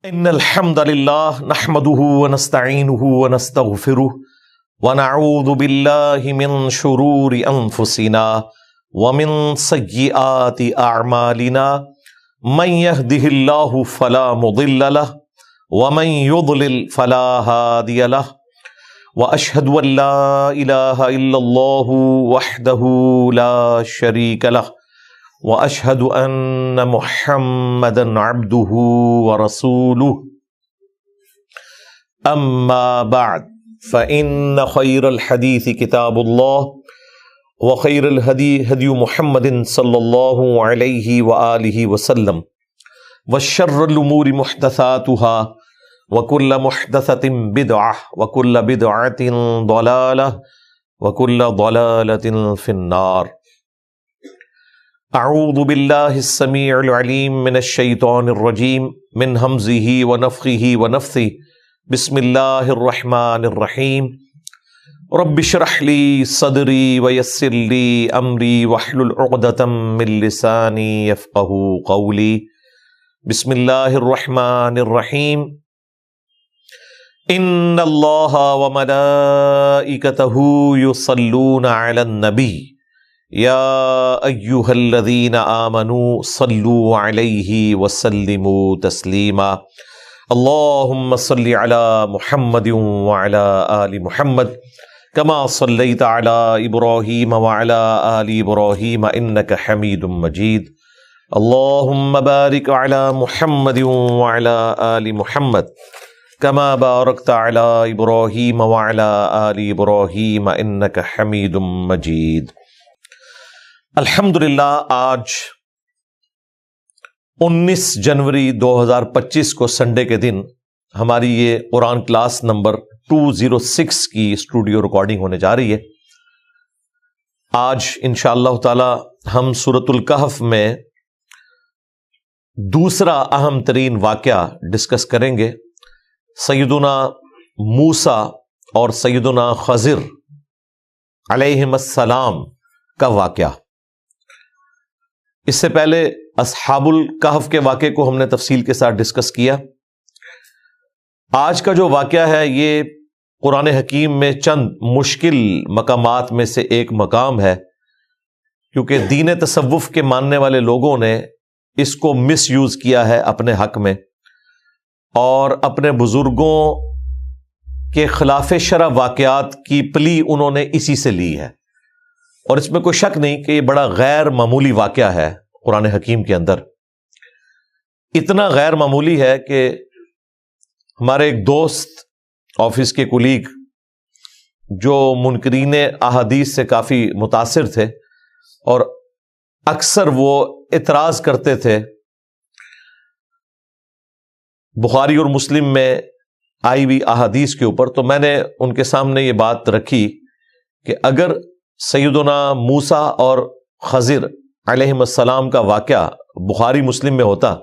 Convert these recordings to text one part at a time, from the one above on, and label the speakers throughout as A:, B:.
A: ان الحمد لله نحمده ونستعينه ونستغفره ونعوذ بالله من شرور انفسنا ومن سيئات اعمالنا من يهده الله فلا مضل له ومن يضلل فلا هادي له واشهد ان لا اله الا الله وحده لا شريك له واشهد ان محمدا عبده ورسوله اما بعد فان خير الحديث كتاب الله وخير الهدي هدي محمد صلى الله عليه واله وسلم وشر الامور محدثاتها وكل محدثة بدعة وكل بدعة ضلالة وكل ضلالة في النار. اعوذ باللہ السمیع العلیم من الشیطان الرجیم من ہمزہ ونفخہ ونفثہ بسم اللہ الرحمن الرحیم رب اشرح لی صدری ویسر لی امری واحلل عقدۃ من لسانی یفقہوا قولی. بسم اللہ الرحمن الرحیم ان اللہ وملائکتہ یصلون علی النبی یا ایہا الذین آمنوا صلوا علیہ وسلموا تسلیما. اللہم صل علی محمد وعلی آل محمد کما صلیت علی ابراہیم وعلی آل ابراہیم انک حمید مجید. اللہم بارک علی محمد وعلی آل محمد کما بارکت علی ابراہیم وعلی آل ابراہیم انک حمید مجید. الحمدللہ آج 19 جنوری 2025 کو سنڈے کے دن ہماری یہ قرآن کلاس نمبر 206 کی اسٹوڈیو ریکارڈنگ ہونے جا رہی ہے. آج انشاءاللہ تعالی ہم سورۃ الکہف میں دوسرا اہم ترین واقعہ ڈسکس کریں گے، سیدنا موسیٰ اور سیدنا خضر علیہم السلام کا واقعہ. اس سے پہلے اصحاب الکہف کے واقعے کو ہم نے تفصیل کے ساتھ ڈسکس کیا. آج کا جو واقعہ ہے یہ قرآن حکیم میں چند مشکل مقامات میں سے ایک مقام ہے، کیونکہ دین تصوف کے ماننے والے لوگوں نے اس کو مس یوز کیا ہے اپنے حق میں، اور اپنے بزرگوں کے خلاف شرع واقعات کی پلی انہوں نے اسی سے لی ہے. اور اس میں کوئی شک نہیں کہ یہ بڑا غیر معمولی واقعہ ہے قرآن حکیم کے اندر. اتنا غیر معمولی ہے کہ ہمارے ایک دوست آفس کے کولیگ جو منکرین احادیث سے کافی متاثر تھے اور اکثر وہ اعتراض کرتے تھے بخاری اور مسلم میں آئی ہوئی احادیث کے اوپر، تو میں نے ان کے سامنے یہ بات رکھی کہ اگر سیدنا موسیٰ اور خضر علیہم السلام کا واقعہ بخاری مسلم میں ہوتا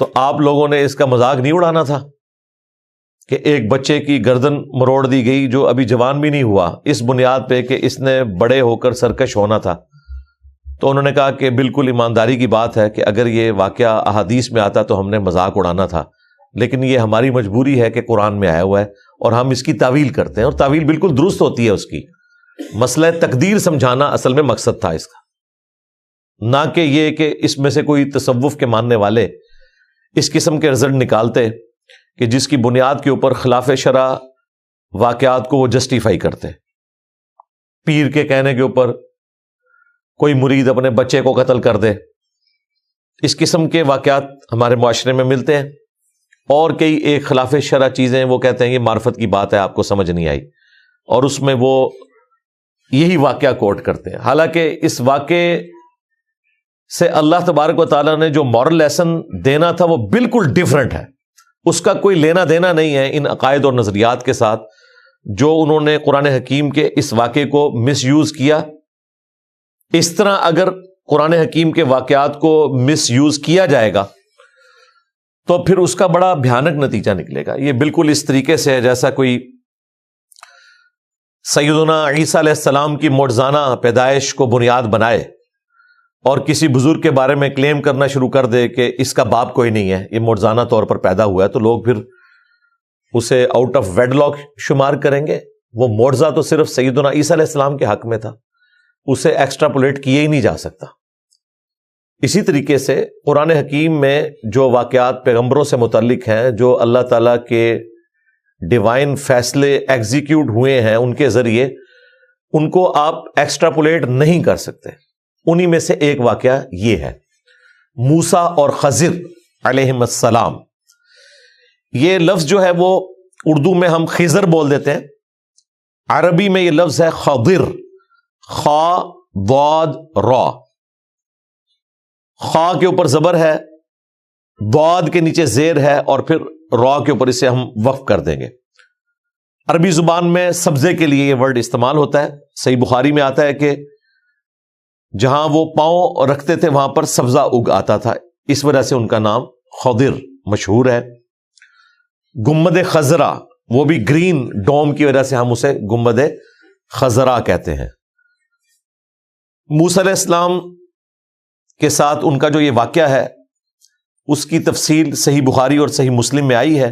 A: تو آپ لوگوں نے اس کا مذاق نہیں اڑانا تھا کہ ایک بچے کی گردن مروڑ دی گئی جو ابھی جوان بھی نہیں ہوا، اس بنیاد پہ کہ اس نے بڑے ہو کر سرکش ہونا تھا. تو انہوں نے کہا کہ بالکل ایمانداری کی بات ہے کہ اگر یہ واقعہ احادیث میں آتا تو ہم نے مذاق اڑانا تھا، لیکن یہ ہماری مجبوری ہے کہ قرآن میں آیا ہوا ہے اور ہم اس کی تعویل کرتے ہیں، اور تعویل بالکل درست ہوتی ہے اس کی. مسئلہ تقدیر سمجھانا اصل میں مقصد تھا اس کا، نہ کہ یہ کہ اس میں سے کوئی تصوف کے ماننے والے اس قسم کے رزلٹ نکالتے کہ جس کی بنیاد کے اوپر خلاف شرع واقعات کو وہ جسٹیفائی کرتے. پیر کے کہنے کے اوپر کوئی مرید اپنے بچے کو قتل کر دے، اس قسم کے واقعات ہمارے معاشرے میں ملتے ہیں. اور کئی ایک خلاف شرع چیزیں وہ کہتے ہیں یہ معرفت کی بات ہے، آپ کو سمجھ نہیں آئی، اور اس میں وہ یہی واقعہ کوٹ کرتے ہیں. حالانکہ اس واقعے سے اللہ تبارک و تعالیٰ نے جو مورل لیسن دینا تھا وہ بالکل ڈیفرنٹ ہے، اس کا کوئی لینا دینا نہیں ہے ان عقائد اور نظریات کے ساتھ جو انہوں نے قرآن حکیم کے اس واقعے کو مس یوز کیا. اس طرح اگر قرآن حکیم کے واقعات کو مس یوز کیا جائے گا تو پھر اس کا بڑا بھیانک نتیجہ نکلے گا. یہ بالکل اس طریقے سے ہے جیسا کوئی سیدنا عیسیٰ علیہ السلام کی معجزانہ پیدائش کو بنیاد بنائے اور کسی بزرگ کے بارے میں کلیم کرنا شروع کر دے کہ اس کا باپ کوئی نہیں ہے، یہ معجزانہ طور پر پیدا ہوا ہے، تو لوگ پھر اسے آؤٹ آف ویڈ لاک شمار کریں گے۔ وہ معجزہ تو صرف سیدنا عیسیٰ علیہ السلام کے حق میں تھا، اسے ایکسٹراپولیٹ کیا ہی نہیں جا سکتا۔ اسی طریقے سے قرآن حکیم میں جو واقعات پیغمبروں سے متعلق ہیں، جو اللہ تعالیٰ کے ڈیوائن فیصلے ایگزیکیوٹ ہوئے ہیں ان کے ذریعے، ان کو آپ ایکسٹراپولیٹ نہیں کر سکتے۔ انہی میں سے ایک واقعہ یہ ہے، موسیٰ اور خضر علیہم السلام۔ یہ لفظ جو ہے وہ اردو میں ہم خضر بول دیتے ہیں، عربی میں یہ لفظ ہے خضر، خا ضاد را۔ خا کے اوپر زبر ہے، ضاد کے نیچے زیر ہے، اور پھر را کے اوپر اسے ہم وقف کر دیں گے۔ عربی زبان میں سبزے کے لیے یہ ورڈ استعمال ہوتا ہے۔ صحیح بخاری میں آتا ہے کہ جہاں وہ پاؤں رکھتے تھے وہاں پر سبزہ اگ آتا تھا، اس وجہ سے ان کا نام خضر مشہور ہے۔ گنبد خضرا، وہ بھی گرین ڈوم کی وجہ سے ہم اسے گنبد خضرا کہتے ہیں۔ موسیٰ علیہ السلام کے ساتھ ان کا جو یہ واقعہ ہے اس کی تفصیل صحیح بخاری اور صحیح مسلم میں آئی ہے۔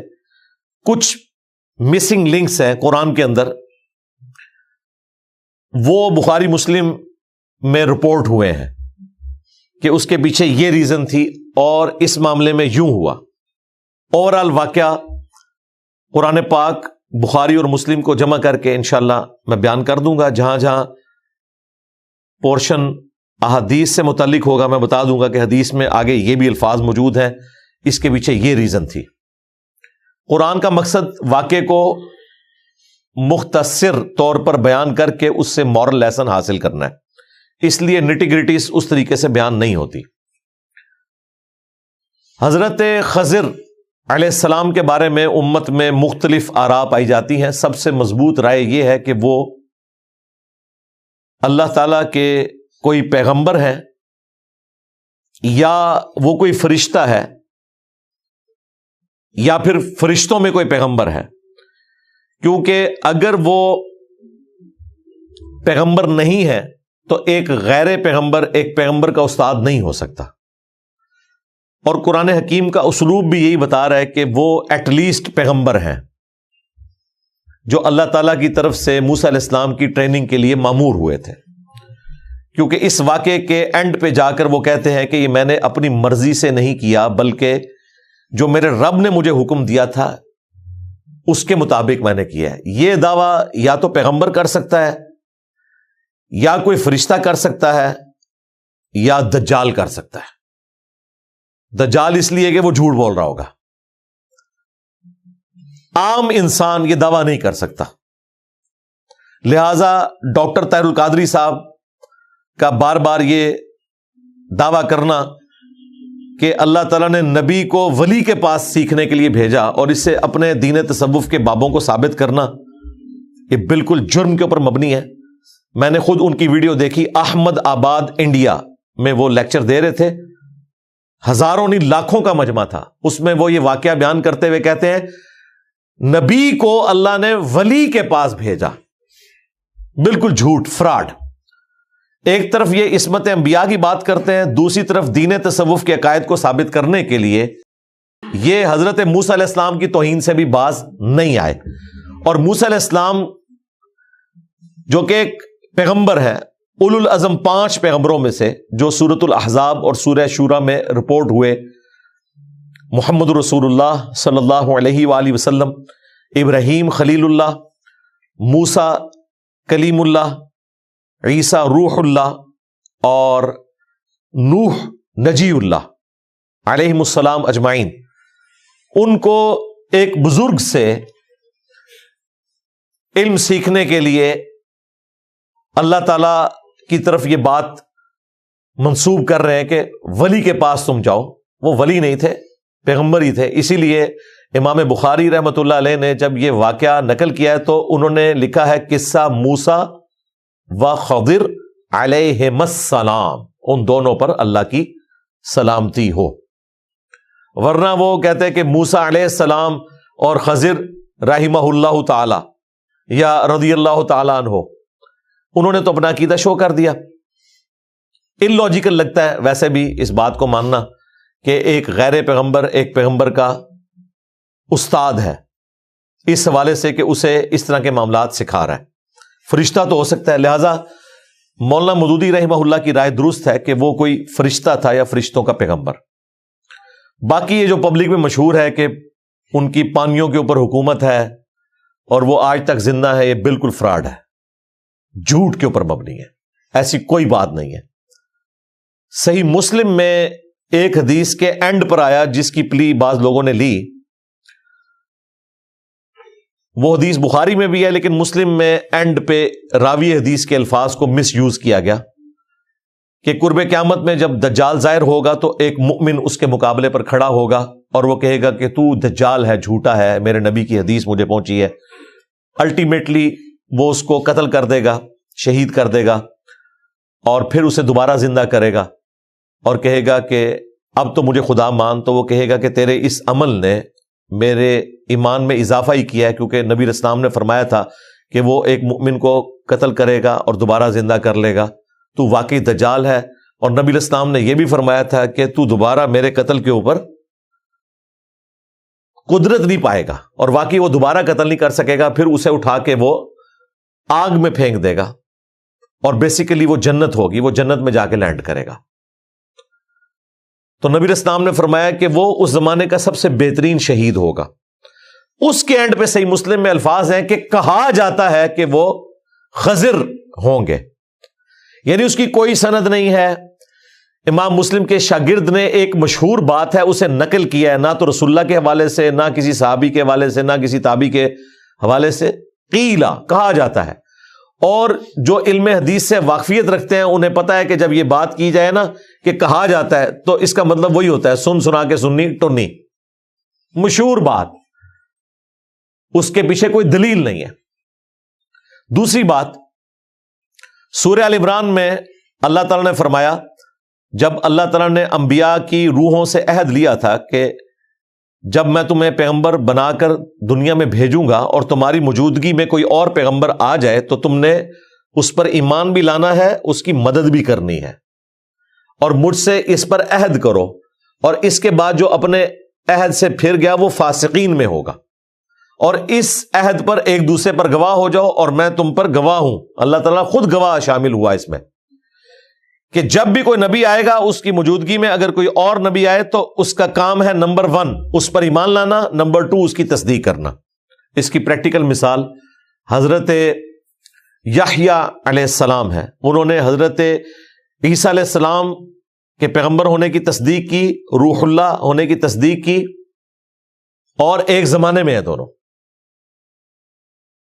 A: کچھ مسنگ لنکس ہیں قرآن کے اندر، وہ بخاری مسلم میں رپورٹ ہوئے ہیں کہ اس کے پیچھے یہ ریزن تھی اور اس معاملے میں یوں ہوا۔ اوورآل واقعہ قرآن پاک بخاری اور مسلم کو جمع کر کے انشاءاللہ میں بیان کر دوں گا۔ جہاں جہاں پورشن احادیث سے متعلق ہوگا میں بتا دوں گا کہ حدیث میں آگے یہ بھی الفاظ موجود ہیں، اس کے پیچھے یہ ریزن تھی۔ قرآن کا مقصد واقعے کو مختصر طور پر بیان کر کے اس سے مورل لیسن حاصل کرنا ہے، اس لیے نٹی گریٹیز اس طریقے سے بیان نہیں ہوتی۔ حضرت خضر علیہ السلام کے بارے میں امت میں مختلف آراء پائی جاتی ہیں۔ سب سے مضبوط رائے یہ ہے کہ وہ اللہ تعالیٰ کے کوئی پیغمبر ہیں یا وہ کوئی فرشتہ ہے یا پھر فرشتوں میں کوئی پیغمبر ہے، کیونکہ اگر وہ پیغمبر نہیں ہے تو ایک غیر پیغمبر ایک پیغمبر کا استاد نہیں ہو سکتا۔ اور قرآن حکیم کا اسلوب بھی یہی بتا رہا ہے کہ وہ ایٹ لیسٹ پیغمبر ہیں جو اللہ تعالیٰ کی طرف سے موسیٰ علیہ السلام کی ٹریننگ کے لیے مامور ہوئے تھے، کیونکہ اس واقعے کے اینڈ پہ جا کر وہ کہتے ہیں کہ یہ میں نے اپنی مرضی سے نہیں کیا بلکہ جو میرے رب نے مجھے حکم دیا تھا اس کے مطابق میں نے کیا ہے۔ یہ دعویٰ یا تو پیغمبر کر سکتا ہے یا کوئی فرشتہ کر سکتا ہے یا دجال کر سکتا ہے۔ دجال اس لیے کہ وہ جھوٹ بول رہا ہوگا، عام انسان یہ دعویٰ نہیں کر سکتا۔ لہذا ڈاکٹر طاہر القادری صاحب کا بار بار یہ دعویٰ کرنا کہ اللہ تعالیٰ نے نبی کو ولی کے پاس سیکھنے کے لیے بھیجا اور اس سے اپنے دین تصوف کے بابوں کو ثابت کرنا، یہ بالکل جرم کے اوپر مبنی ہے۔ میں نے خود ان کی ویڈیو دیکھی، احمد آباد انڈیا میں وہ لیکچر دے رہے تھے، ہزاروں نہیں لاکھوں کا مجمع تھا، اس میں وہ یہ واقعہ بیان کرتے ہوئے کہتے ہیں نبی کو اللہ نے ولی کے پاس بھیجا۔ بالکل جھوٹ، فراڈ۔ ایک طرف یہ عصمت انبیاء کی بات کرتے ہیں، دوسری طرف دین تصوف کے عقائد کو ثابت کرنے کے لیے یہ حضرت موسیٰ علیہ السلام کی توہین سے بھی باز نہیں آئے۔ اور موسیٰ علیہ السلام جو کہ ایک پیغمبر ہے، اولو العزم 5 پیغمبروں میں سے جو سورۃ الاحزاب اور سورہ شورى میں رپورٹ ہوئے، محمد رسول اللہ صلی اللہ علیہ وآلہ وسلم، ابراہیم خلیل اللہ، موسیٰ کلیم اللہ، عیسیٰ روح اللہ اور نوح نجی اللہ علیہم السلام اجمعین، ان کو ایک بزرگ سے علم سیکھنے کے لیے اللہ تعالی کی طرف یہ بات منسوب کر رہے ہیں کہ ولی کے پاس تم جاؤ۔ وہ ولی نہیں تھے، پیغمبر ہی تھے۔ اسی لیے امام بخاری رحمۃ اللہ علیہ نے جب یہ واقعہ نقل کیا ہے تو انہوں نے لکھا ہے قصہ موسیٰ و خضر علیہم السلام، ان دونوں پر اللہ کی سلامتی ہو۔ ورنہ وہ کہتے ہیں کہ موسیٰ علیہ السلام اور خضر رحمہ اللہ تعالی یا رضی اللہ تعالی عنہ، انہوں نے تو اپنا عقیدہ شو کر دیا۔ ان لاجیکل لگتا ہے ویسے بھی اس بات کو ماننا کہ ایک غیر پیغمبر ایک پیغمبر کا استاد ہے، اس حوالے سے کہ اسے اس طرح کے معاملات سکھا رہا ہے۔ فرشتہ تو ہو سکتا ہے، لہذا مولانا مودودی رحمہ اللہ کی رائے درست ہے کہ وہ کوئی فرشتہ تھا یا فرشتوں کا پیغمبر۔ باقی یہ جو پبلک میں مشہور ہے کہ ان کی پانیوں کے اوپر حکومت ہے اور وہ آج تک زندہ ہے، یہ بالکل فراڈ ہے، جھوٹ کے اوپر مبنی ہے، ایسی کوئی بات نہیں ہے۔ صحیح مسلم میں ایک حدیث کے اینڈ پر آیا جس کی پلی بعض لوگوں نے لی، وہ حدیث بخاری میں بھی ہے لیکن مسلم میں اینڈ پہ راوی حدیث کے الفاظ کو مس یوز کیا گیا کہ قرب قیامت میں جب دجال ظاہر ہوگا تو ایک مؤمن اس کے مقابلے پر کھڑا ہوگا اور وہ کہے گا کہ تو دجال ہے، جھوٹا ہے، میرے نبی کی حدیث مجھے پہنچی ہے۔ الٹیمیٹلی وہ اس کو قتل کر دے گا، شہید کر دے گا، اور پھر اسے دوبارہ زندہ کرے گا اور کہے گا کہ اب تو مجھے خدا مان۔ تو وہ کہے گا کہ تیرے اس عمل نے میرے ایمان میں اضافہ ہی کیا ہے، کیونکہ نبی اسلام نے فرمایا تھا کہ وہ ایک مؤمن کو قتل کرے گا اور دوبارہ زندہ کر لے گا، تو واقعی دجال ہے۔ اور نبی اسلام نے یہ بھی فرمایا تھا کہ تو دوبارہ میرے قتل کے اوپر قدرت نہیں پائے گا، اور واقعی وہ دوبارہ قتل نہیں کر سکے گا، پھر اسے اٹھا کے وہ آگ میں پھینک دے گا اور بیسیکلی وہ جنت ہوگی، وہ جنت میں جا کے لینڈ کرے گا۔ تو نبی اسلام نے فرمایا کہ وہ اس زمانے کا سب سے بہترین شہید ہوگا۔ اس کے اینڈ پہ صحیح مسلم میں الفاظ ہیں کہ کہا جاتا ہے کہ وہ خضر ہوں گے، یعنی اس کی کوئی سند نہیں ہے۔ امام مسلم کے شاگرد نے ایک مشہور بات ہے اسے نقل کیا ہے، نہ تو رسول اللہ کے حوالے سے، نہ کسی صحابی کے حوالے سے، نہ کسی تابعی کے حوالے سے، قیلا کہا جاتا ہے۔ اور جو علم حدیث سے واقفیت رکھتے ہیں انہیں پتہ ہے کہ جب یہ بات کی جائے نا کہ کہا جاتا ہے تو اس کا مطلب وہی ہوتا ہے، سن سنا کے سننی ٹنی، مشہور بات، اس کے پیچھے کوئی دلیل نہیں ہے۔ دوسری بات، سورہ آل عمران میں اللہ تعالیٰ نے فرمایا، جب اللہ تعالیٰ نے انبیاء کی روحوں سے عہد لیا تھا کہ جب میں تمہیں پیغمبر بنا کر دنیا میں بھیجوں گا اور تمہاری موجودگی میں کوئی اور پیغمبر آ جائے تو تم نے اس پر ایمان بھی لانا ہے، اس کی مدد بھی کرنی ہے، اور مجھ سے اس پر عہد کرو، اور اس کے بعد جو اپنے عہد سے پھر گیا وہ فاسقین میں ہوگا، اور اس عہد پر ایک دوسرے پر گواہ ہو جاؤ اور میں تم پر گواہ ہوں۔ اللہ تعالیٰ خود گواہ شامل ہوا اس میں کہ جب بھی کوئی نبی آئے گا اس کی موجودگی میں اگر کوئی اور نبی آئے تو اس کا کام ہے نمبر 1 اس پر ایمان لانا، نمبر 2 اس کی تصدیق کرنا۔ اس کی پریکٹیکل مثال حضرت یحییٰ علیہ السلام ہے۔ انہوں نے حضرت عیسیٰ علیہ السلام کے پیغمبر ہونے کی تصدیق کی، روح اللہ ہونے کی تصدیق کی، اور ایک زمانے میں ہیں دونوں۔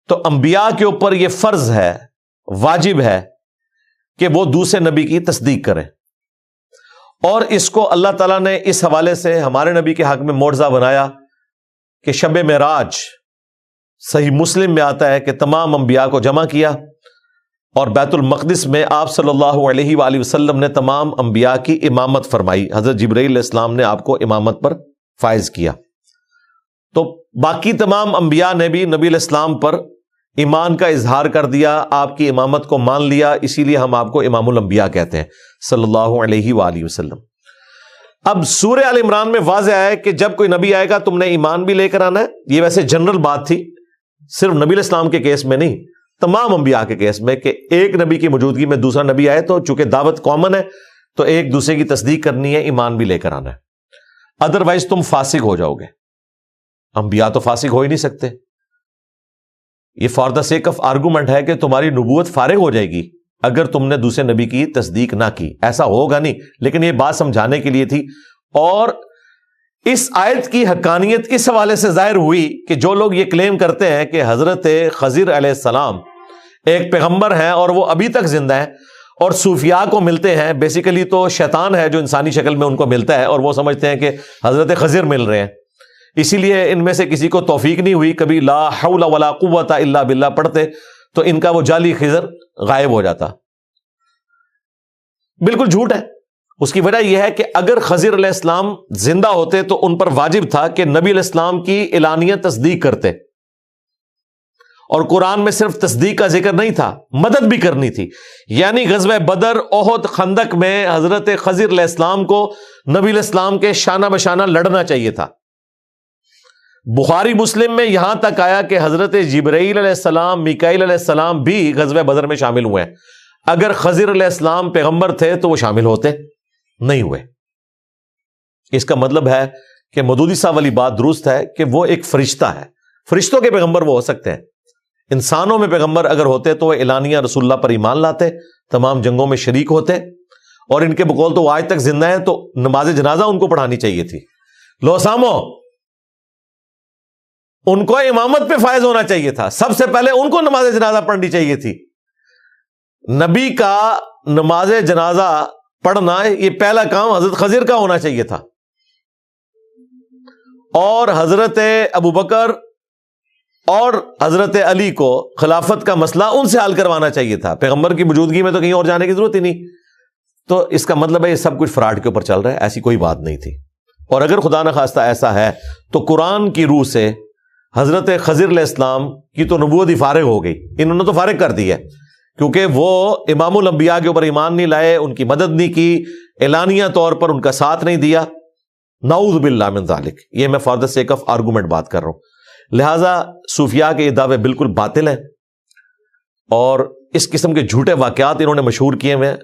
A: تو انبیاء کے اوپر یہ فرض ہے، واجب ہے کہ وہ دوسرے نبی کی تصدیق کریں، اور اس کو اللہ تعالیٰ نے اس حوالے سے ہمارے نبی کے حق میں معجزہ بنایا کہ شب معراج صحیح مسلم میں آتا ہے کہ تمام انبیاء کو جمع کیا، اور بیت المقدس میں آپ صلی اللہ علیہ وآلہ وسلم نے تمام انبیاء کی امامت فرمائی، حضرت جبرائیل علیہ السلام نے آپ کو امامت پر فائز کیا۔ تو باقی تمام انبیاء نے بھی نبی علیہ السلام پر ایمان کا اظہار کر دیا، آپ کی امامت کو مان لیا، اسی لیے ہم آپ کو امام الانبیاء کہتے ہیں صلی اللہ علیہ وآلہ وسلم۔ اب سورہ آل عمران میں واضح ہے کہ جب کوئی نبی آئے گا تم نے ایمان بھی لے کر آنا ہے۔ یہ ویسے جنرل بات تھی، صرف نبی علیہ السلام کے کیس میں نہیں، تمام انبیاء کے کیس میں، کہ ایک نبی کی موجودگی میں دوسرا نبی آئے تو چونکہ دعوت کامن ہے تو ایک دوسرے کی تصدیق کرنی ہے، ایمان بھی لے کر آنا ہے، ادروائز تم فاسق ہو جاؤ گے۔ انبیاء تو فاسق ہو ہی نہیں سکتے، یہ for the sake of argument ہے کہ تمہاری نبوت فارغ ہو جائے گی اگر تم نے دوسرے نبی کی تصدیق نہ کی، ایسا ہوگا نہیں، لیکن یہ بات سمجھانے کے لیے تھی۔ اور اس آیت کی حقانیت اس حوالے سے ظاہر ہوئی کہ جو لوگ یہ کلیم کرتے ہیں کہ حضرت خضر علیہ السلام ایک پیغمبر ہیں اور وہ ابھی تک زندہ ہیں اور صوفیاء کو ملتے ہیں، بیسیکلی تو شیطان ہے جو انسانی شکل میں ان کو ملتا ہے، اور وہ سمجھتے ہیں کہ حضرت خضر مل رہے ہیں، اسی لیے ان میں سے کسی کو توفیق نہیں ہوئی کبھی لا حول ولا قوت الا باللہ پڑھتے تو ان کا وہ جعلی خضر غائب ہو جاتا۔ بالکل جھوٹ ہے۔ اس کی وجہ یہ ہے کہ اگر خضر علیہ السلام زندہ ہوتے تو ان پر واجب تھا کہ نبی علیہ السلام کی اعلانیہ تصدیق کرتے، اور قرآن میں صرف تصدیق کا ذکر نہیں تھا، مدد بھی کرنی تھی. یعنی غزوہ بدر، احد، خندق میں حضرت خضر علیہ السلام کو نبی علیہ السلام کے شانہ بشانہ لڑنا چاہیے تھا. بخاری مسلم میں یہاں تک آیا کہ حضرت جبرائیل علیہ السلام، میکائیل علیہ السلام بھی غزوہ بدر میں شامل ہوئے ہیں. اگر خضر علیہ السلام پیغمبر تھے تو وہ شامل ہوتے نہیں ہوئے. اس کا مطلب ہے کہ مودودی صاحب والی بات درست ہے کہ وہ ایک فرشتہ ہے. فرشتوں کے پیغمبر وہ ہو سکتے ہیں، انسانوں میں پیغمبر اگر ہوتے تو وہ اعلانیہ رسول اللہ پر ایمان لاتے، تمام جنگوں میں شریک ہوتے، اور ان کے بقول تو وہ آج تک زندہ ہیں تو نماز جنازہ ان کو پڑھانی چاہیے تھی. لو سامو، ان کو امامت پہ فائز ہونا چاہیے تھا، سب سے پہلے ان کو نماز جنازہ پڑھنی چاہیے تھی. نبی کا نماز جنازہ پڑھنا یہ پہلا کام حضرت خضر کا ہونا چاہیے تھا، اور حضرت ابو بکر اور حضرت علی کو خلافت کا مسئلہ ان سے حل کروانا چاہیے تھا. پیغمبر کی موجودگی میں تو کہیں اور جانے کی ضرورت ہی نہیں. تو اس کا مطلب ہے یہ سب کچھ فراڈ کے اوپر چل رہا ہے، ایسی کوئی بات نہیں تھی. اور اگر خدا نخواستہ ایسا ہے تو قرآن کی روح سے حضرت خضر علیہ السلام کی تو نبوت ہی فارغ ہو گئی. انہوں نے تو فارغ کر دی ہے، کیونکہ وہ امام الانبیاء کے اوپر ایمان نہیں لائے، ان کی مدد نہیں کی، اعلانیہ طور پر ان کا ساتھ نہیں دیا. نعوذ باللہ من ذالک. یہ میں for the sake of argument بات کر رہا ہوں. لہذا صوفیاء کے یہ دعوے بالکل باطل ہیں، اور اس قسم کے جھوٹے واقعات انہوں نے مشہور کیے ہوئے ہیں.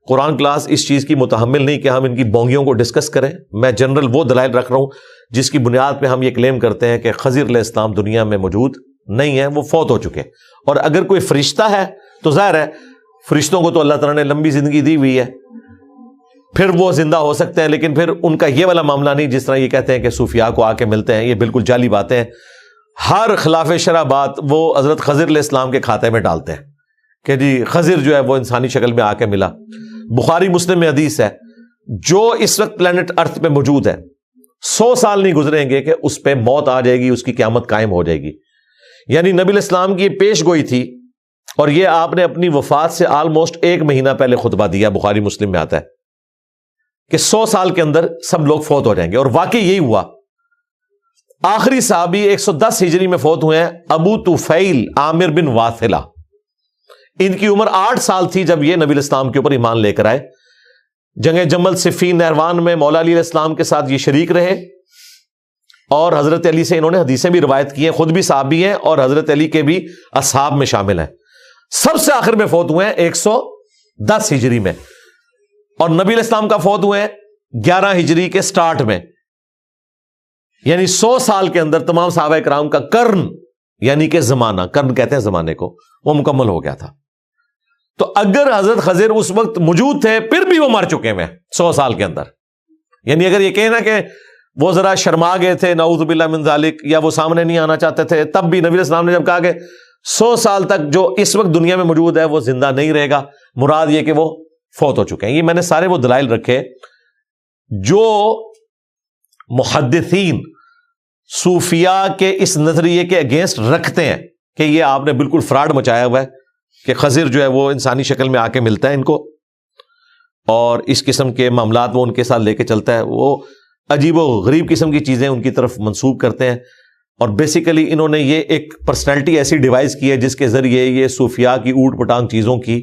A: قرآن کلاس اس چیز کی متحمل نہیں کہ ہم ان کی بونگیوں کو ڈسکس کریں. میں جنرل وہ دلائل رکھ رہا ہوں جس کی بنیاد پہ ہم یہ کلیم کرتے ہیں کہ خضر علیہ السلام دنیا میں موجود نہیں ہے، وہ فوت ہو چکے. اور اگر کوئی فرشتہ ہے تو ظاہر ہے فرشتوں کو تو اللہ تعالیٰ نے لمبی زندگی دی ہوئی ہے، پھر وہ زندہ ہو سکتے ہیں. لیکن پھر ان کا یہ والا معاملہ نہیں جس طرح یہ کہتے ہیں کہ صوفیاء کو آ کے ملتے ہیں. یہ بالکل جعلی باتیں ہیں. ہر خلاف شرع بات وہ حضرت خضر علیہ السلام کے کھاتے میں ڈالتے ہیں کہ جی خضر جو ہے وہ انسانی شکل میں آ کے ملا. بخاری مسلم میں حدیث ہے، جو اس وقت پلانٹ ارتھ پہ موجود ہے 100 سال نہیں گزریں گے کہ اس پہ موت آ جائے گی، اس کی قیامت قائم ہو جائے گی. یعنی نبی علیہ السلام کی پیش گوئی تھی، اور یہ آپ نے اپنی وفات سے آلموسٹ 1 مہینہ پہلے خطبہ دیا. بخاری مسلم میں آتا ہے کہ 100 سال کے اندر سب لوگ فوت ہو جائیں گے، اور واقعی یہی ہوا. آخری صحابی 110 ہجری میں فوت ہوئے ہیں، ابو طفیل عامر بن واثلہ. ان کی عمر 8 سال تھی جب یہ نبی علیہ السلام کے اوپر ایمان لے کر آئے. جنگ جمل صفین نہروان میں مولا علی علیہ السلام کے ساتھ یہ شریک رہے، اور حضرت علی سے انہوں نے حدیثیں بھی روایت کی ہیں. خود بھی صحابی ہیں اور حضرت علی کے بھی اصحاب میں شامل ہیں. سب سے آخر میں فوت ہوئے ہیں 110 ہجری میں، اور نبی علیہ السلام کا فوت ہوئے ہیں 11 ہجری کے سٹارٹ میں. یعنی 100 سال کے اندر تمام صحابہ کرام کا قرن، یعنی کہ زمانہ، قرن کہتے ہیں زمانے کو، وہ مکمل ہو گیا تھا. تو اگر حضرت خضر اس وقت موجود تھے پھر بھی وہ مر چکے ہیں 100 سال کے اندر. یعنی اگر یہ کہنا کہ وہ ذرا شرما گئے تھے نعوذ باللہ من ذالک، یا وہ سامنے نہیں آنا چاہتے تھے، تب بھی نبی علیہ السلام نے جب کہا کہ 100 سال تک جو اس وقت دنیا میں موجود ہے وہ زندہ نہیں رہے گا، مراد یہ کہ وہ فوت ہو چکے ہیں. یہ میں نے سارے وہ دلائل رکھے جو محدثین صوفیاء کے اس نظریے کے اگینسٹ رکھتے ہیں کہ یہ آپ نے بالکل فراڈ مچایا ہوا ہے کہ خضر جو ہے وہ انسانی شکل میں آ کے ملتا ہے ان کو، اور اس قسم کے معاملات وہ ان کے ساتھ لے کے چلتا ہے. وہ عجیب و غریب قسم کی چیزیں ان کی طرف منسوب کرتے ہیں، اور بیسیکلی انہوں نے یہ ایک پرسنالٹی ایسی ڈیوائز کی ہے جس کے ذریعے یہ صوفیاء کی اوٹ پٹانگ چیزوں کی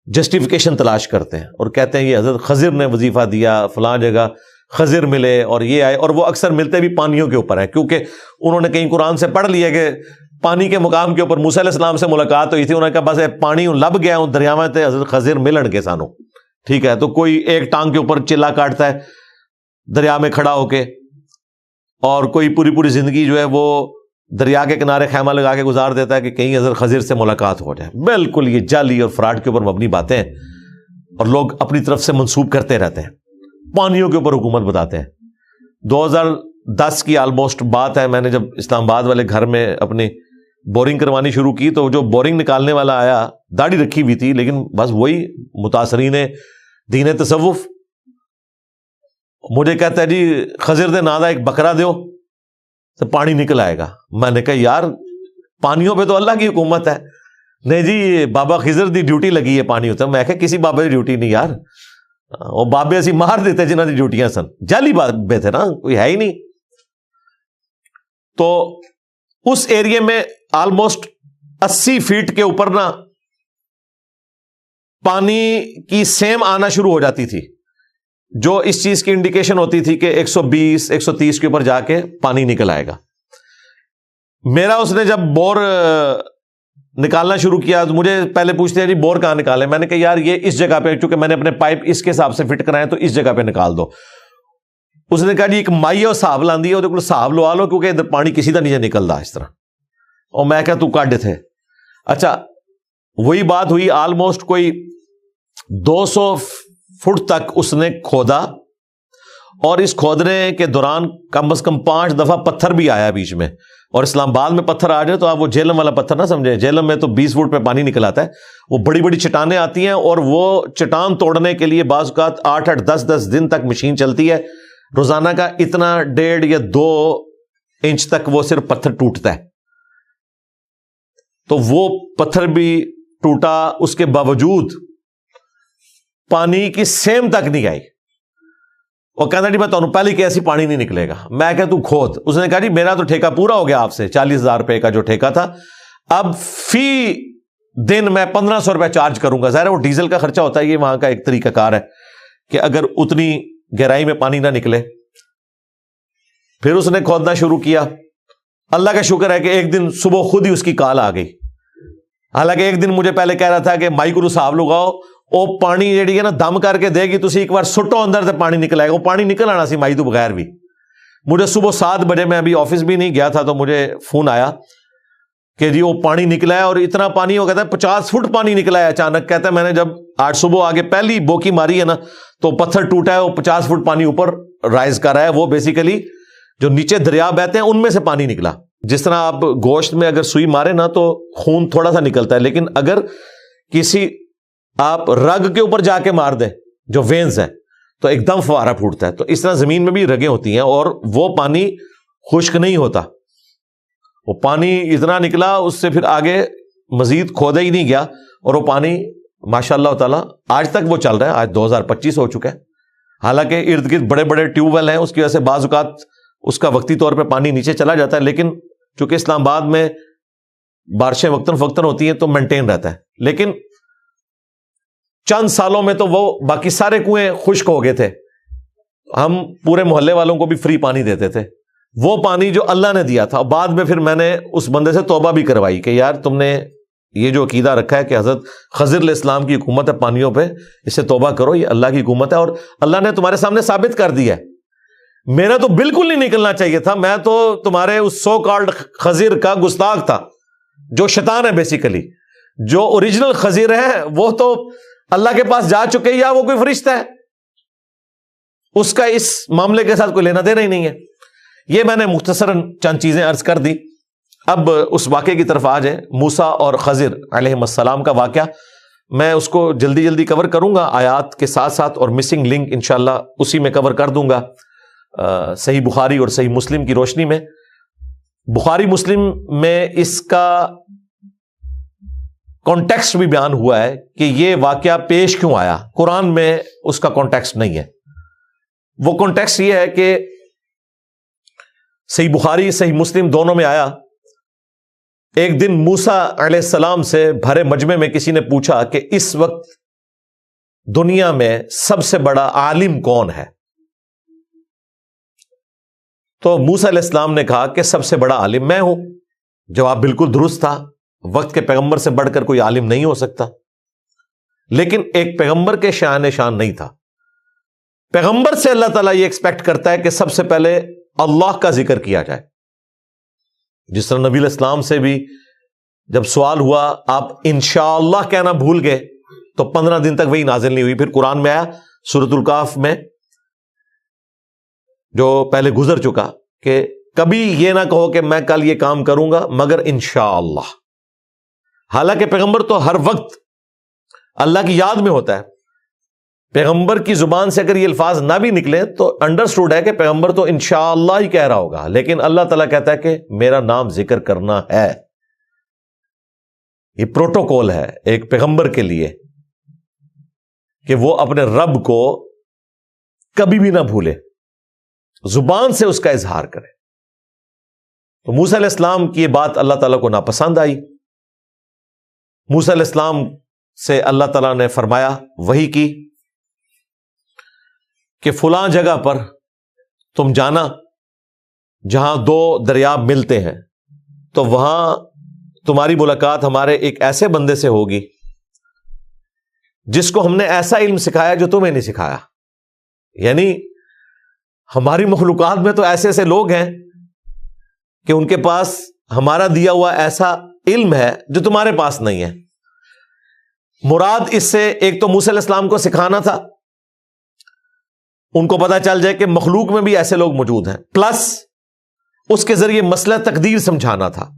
A: جسٹیفیکیشن تلاش کرتے ہیں، اور کہتے ہیں یہ حضرت خضر نے وظیفہ دیا، فلاں جگہ خضر ملے اور یہ آئے. اور وہ اکثر ملتے بھی پانیوں کے اوپر ہیں، کیونکہ انہوں نے کہیں قرآن سے پڑھ لیا کہ پانی کے مقام کے اوپر موسیٰ علیہ السلام سے ملاقات ہوئی تھی. انہوں نے کہا بس پانی لب گیا ہوں دریا میں تے حضرت خضر ملن کے سانو. ٹھیک ہے، تو کوئی ایک ٹانگ کے اوپر چلا کاٹتا ہے دریا میں کھڑا ہو کے، اور کوئی پوری زندگی جو ہے وہ دریا کے کنارے خیمہ لگا کے گزار دیتا ہے کہ کہیں حضرت خضر سے ملاقات ہو جائے. بالکل یہ جعلی اور فراڈ کے اوپر مبنی باتیں ہیں، اور لوگ اپنی طرف سے منسوب کرتے رہتے ہیں، پانیوں کے اوپر حکومت بتاتے ہیں. 2010 کی آلموسٹ بات ہے، میں نے جب اسلام آباد والے گھر میں اپنی بورنگ کروانی شروع کی تو جو بورنگ نکالنے والا آیا داڑھی رکھی ہوئی تھی، لیکن بس وہی متاثرین دین تصوف، مجھے کہتا ہے جی خضر دے نادا ایک بکرا دیو تو پانی نکل آئے گا. میں نے کہا یار پانیوں پہ تو اللہ کی حکومت ہے. نہیں جی بابا خضر دی ڈیوٹی لگی ہے پانی ہوتا ہے. میں کہا کسی بابے دی ڈیوٹی نہیں یار، وہ بابے اسی مار دیتے جنہاں دی ڈیوٹیاں سن، جعلی بابے تھے نا، کوئی ہے ہی نہیں. تو اس ایریے میں آلموسٹ 80 فیٹ کے اوپر نا پانی کی سیم آنا شروع ہو جاتی تھی، جو اس چیز کی انڈیکیشن ہوتی تھی کہ 120 130 کے اوپر جا کے پانی نکل آئے گا۔ میرا اس نے جب بور نکالنا شروع کیا تو مجھے پہلے پوچھتے ہیں جی بور کہاں نکالے، میں نے کہا یار یہ اس جگہ پہ، چونکہ میں نے اپنے پائپ اس کے حساب سے فٹ کرائے تو اس جگہ پہ نکال دو۔ اس نے کہا جی ایک مائی اور صاحب لاندی ہے، وہ صاحب لوا لو کیونکہ ادھر پانی کسی طرح نہیں نکلتا اس طرح۔ اور میں کہا تو کاٹے تھے۔ اچھا وہی بات ہوئی، آلموسٹ کوئی 200 فٹ تک اس نے کھودا، اور اس کھودنے کے دوران کم از کم 5 دفعہ پتھر بھی آیا بیچ میں۔ اور اسلام آباد میں پتھر آ جائے تو آپ وہ جیلم والا پتھر نہ سمجھیں، جیلم میں تو 20 فٹ پہ پانی نکل آتا ہے، وہ بڑی بڑی چٹانیں آتی ہیں، اور وہ چٹان توڑنے کے لیے بعض اوقات 8 10 دن تک مشین چلتی ہے، روزانہ کا اتنا 1.5 یا 2 انچ تک وہ صرف پتھر ٹوٹتا ہے۔ تو وہ پتھر بھی ٹوٹا، اس کے باوجود پانی کی سیم تک نہیں آئی۔ وہ کہنا جی میں تو پہلے کہ ایسی پانی نہیں نکلے گا۔ میں کہ تو کھود۔ اس نے کہا جی میرا تو ٹھیکہ پورا ہو گیا آپ سے، 40,000 روپے کا جو ٹھیکہ تھا، اب فی دن میں 1500 روپے چارج کروں گا۔ ظاہر ہے وہ ڈیزل کا خرچہ ہوتا ہے، یہ وہاں کا ایک طریقہ کار ہے کہ اگر اتنی گہرائی میں پانی نہ نکلے۔ پھر اس نے کھودنا شروع کیا۔ اللہ کا شکر ہے کہ ایک دن صبح خود ہی اس کی کال آ گئی۔ حالانکہ ایک دن مجھے پہلے کہہ رہا تھا کہ مائی گرو صاحب لگاؤ، وہ پانی جیڑی ہے نا دم کر کے دے گی، تسی ایک بار سٹو اندر سے پانی نکل آئے گا۔ وہ پانی نکل آنا سی مائی تو بغیر بھی۔ مجھے صبح 7 بجے، میں ابھی آفس بھی نہیں گیا تھا، تو مجھے فون آیا کہ جی وہ پانی نکلا ہے، اور اتنا پانی، وہ کہتا ہے 50 فٹ پانی نکلا ہے اچانک۔ کہتا ہے میں نے جب آج صبح آگے پہلی بوکی ماری ہے نا تو پتھر ٹوٹا ہے، وہ 50 فٹ پانی اوپر رائز کر رہا ہے۔ وہ بیسیکلی جو نیچے دریا بہتے ہیں ان میں سے پانی نکلا۔ جس طرح آپ گوشت میں اگر سوئی مارے نا تو خون تھوڑا سا نکلتا ہے، لیکن اگر کسی آپ رگ کے اوپر جا کے مار دیں جو وینز ہیں تو ایک دم فوارہ پھوٹتا ہے۔ تو اس طرح زمین میں بھی رگیں ہوتی ہیں، اور وہ پانی خشک نہیں ہوتا۔ وہ پانی اتنا نکلا، اس سے پھر آگے مزید کھودا ہی نہیں گیا، اور وہ پانی ماشاء اللہ تعالیٰ آج تک وہ چل رہا ہے۔ آج 2025 ہو چکا ہے، حالانکہ ارد گرد بڑے بڑے ٹیوب ویل ہیں، اس کی وجہ سے بعض اوقات اس کا وقتی طور پہ پانی نیچے چلا جاتا ہے، لیکن چونکہ اسلام آباد میں بارشیں وقتاً فوقتاً ہوتی ہیں تو مینٹین رہتا ہے۔ لیکن چند سالوں میں تو وہ باقی سارے کنویں خشک ہو گئے تھے، ہم پورے محلے والوں کو بھی فری پانی دیتے تھے، وہ پانی جو اللہ نے دیا تھا۔ بعد میں پھر میں نے اس بندے سے توبہ بھی کروائی کہ یار تم نے یہ جو عقیدہ رکھا ہے کہ حضرت خضر علیہ السلام کی حکومت ہے پانیوں پہ، اس سے توبہ کرو، یہ اللہ کی حکومت ہے، اور اللہ نے تمہارے سامنے ثابت کر دیا ہے۔ میرا تو بالکل نہیں نکلنا چاہیے تھا، میں تو تمہارے اس سو کالڈ خضر کا گستاخ تھا، جو شیطان ہے بیسیکلی۔ جو اوریجنل خضر ہے وہ تو اللہ کے پاس جا چکے، یا وہ کوئی فرشتہ ہے، اس کا اس معاملے کے ساتھ کوئی لینا دینا ہی نہیں ہے۔ یہ میں نے مختصراً چند چیزیں عرض کر دی۔ اب اس واقعے کی طرف آ جائیں، موسیٰ اور خضر علیہ السلام کا واقعہ۔ میں اس کو جلدی جلدی کور کروں گا آیات کے ساتھ ساتھ، اور مسنگ لنک انشاءاللہ اسی میں کور کر دوں گا، صحیح بخاری اور صحیح مسلم کی روشنی میں۔ بخاری مسلم میں اس کا کانٹیکسٹ بھی بیان ہوا ہے کہ یہ واقعہ پیش کیوں آیا، قرآن میں اس کا کانٹیکسٹ نہیں ہے۔ وہ کانٹیکسٹ یہ ہے کہ صحیح بخاری صحیح مسلم دونوں میں آیا، ایک دن موسیٰ علیہ السلام سے بھرے مجمع میں کسی نے پوچھا کہ اس وقت دنیا میں سب سے بڑا عالم کون ہے؟ تو موسیٰ علیہ السلام نے کہا کہ سب سے بڑا عالم میں ہوں۔ جواب بالکل درست تھا، وقت کے پیغمبر سے بڑھ کر کوئی عالم نہیں ہو سکتا، لیکن ایک پیغمبر کے شان شان نہیں تھا۔ پیغمبر سے اللہ تعالیٰ یہ ایکسپیکٹ کرتا ہے کہ سب سے پہلے اللہ کا ذکر کیا جائے۔ جس طرح نبی علیہ السلام سے بھی جب سوال ہوا آپ انشاءاللہ کہنا بھول گئے تو 15 دن تک وہی نازل نہیں ہوئی۔ پھر قرآن میں آیا سورۃ الکہف میں جو پہلے گزر چکا کہ کبھی یہ نہ کہو کہ میں کل یہ کام کروں گا مگر انشاءاللہ۔ حالانکہ پیغمبر تو ہر وقت اللہ کی یاد میں ہوتا ہے، پیغمبر کی زبان سے اگر یہ الفاظ نہ بھی نکلے تو انڈرسٹوڈ ہے کہ پیغمبر تو انشاءاللہ ہی کہہ رہا ہوگا، لیکن اللہ تعالیٰ کہتا ہے کہ میرا نام ذکر کرنا ہے۔ یہ پروٹوکول ہے ایک پیغمبر کے لیے کہ وہ اپنے رب کو کبھی بھی نہ بھولے، زبان سے اس کا اظہار کرے۔ تو موسیٰ علیہ السلام کی یہ بات اللہ تعالیٰ کو ناپسند آئی. موسیٰ علیہ السلام سے اللہ تعالیٰ نے فرمایا، وحی کی کہ فلاں جگہ پر تم جانا جہاں دو دریا ملتے ہیں، تو وہاں تمہاری ملاقات ہمارے ایک ایسے بندے سے ہوگی جس کو ہم نے ایسا علم سکھایا جو تمہیں نہیں سکھایا. یعنی ہماری مخلوقات میں تو ایسے ایسے لوگ ہیں کہ ان کے پاس ہمارا دیا ہوا ایسا علم ہے جو تمہارے پاس نہیں ہے. مراد اس سے ایک تو موسیٰ علیہ السلام کو سکھانا تھا، ان کو پتا چل جائے کہ مخلوق میں بھی ایسے لوگ موجود ہیں، پلس اس کے ذریعے مسئلہ تقدیر سمجھانا تھا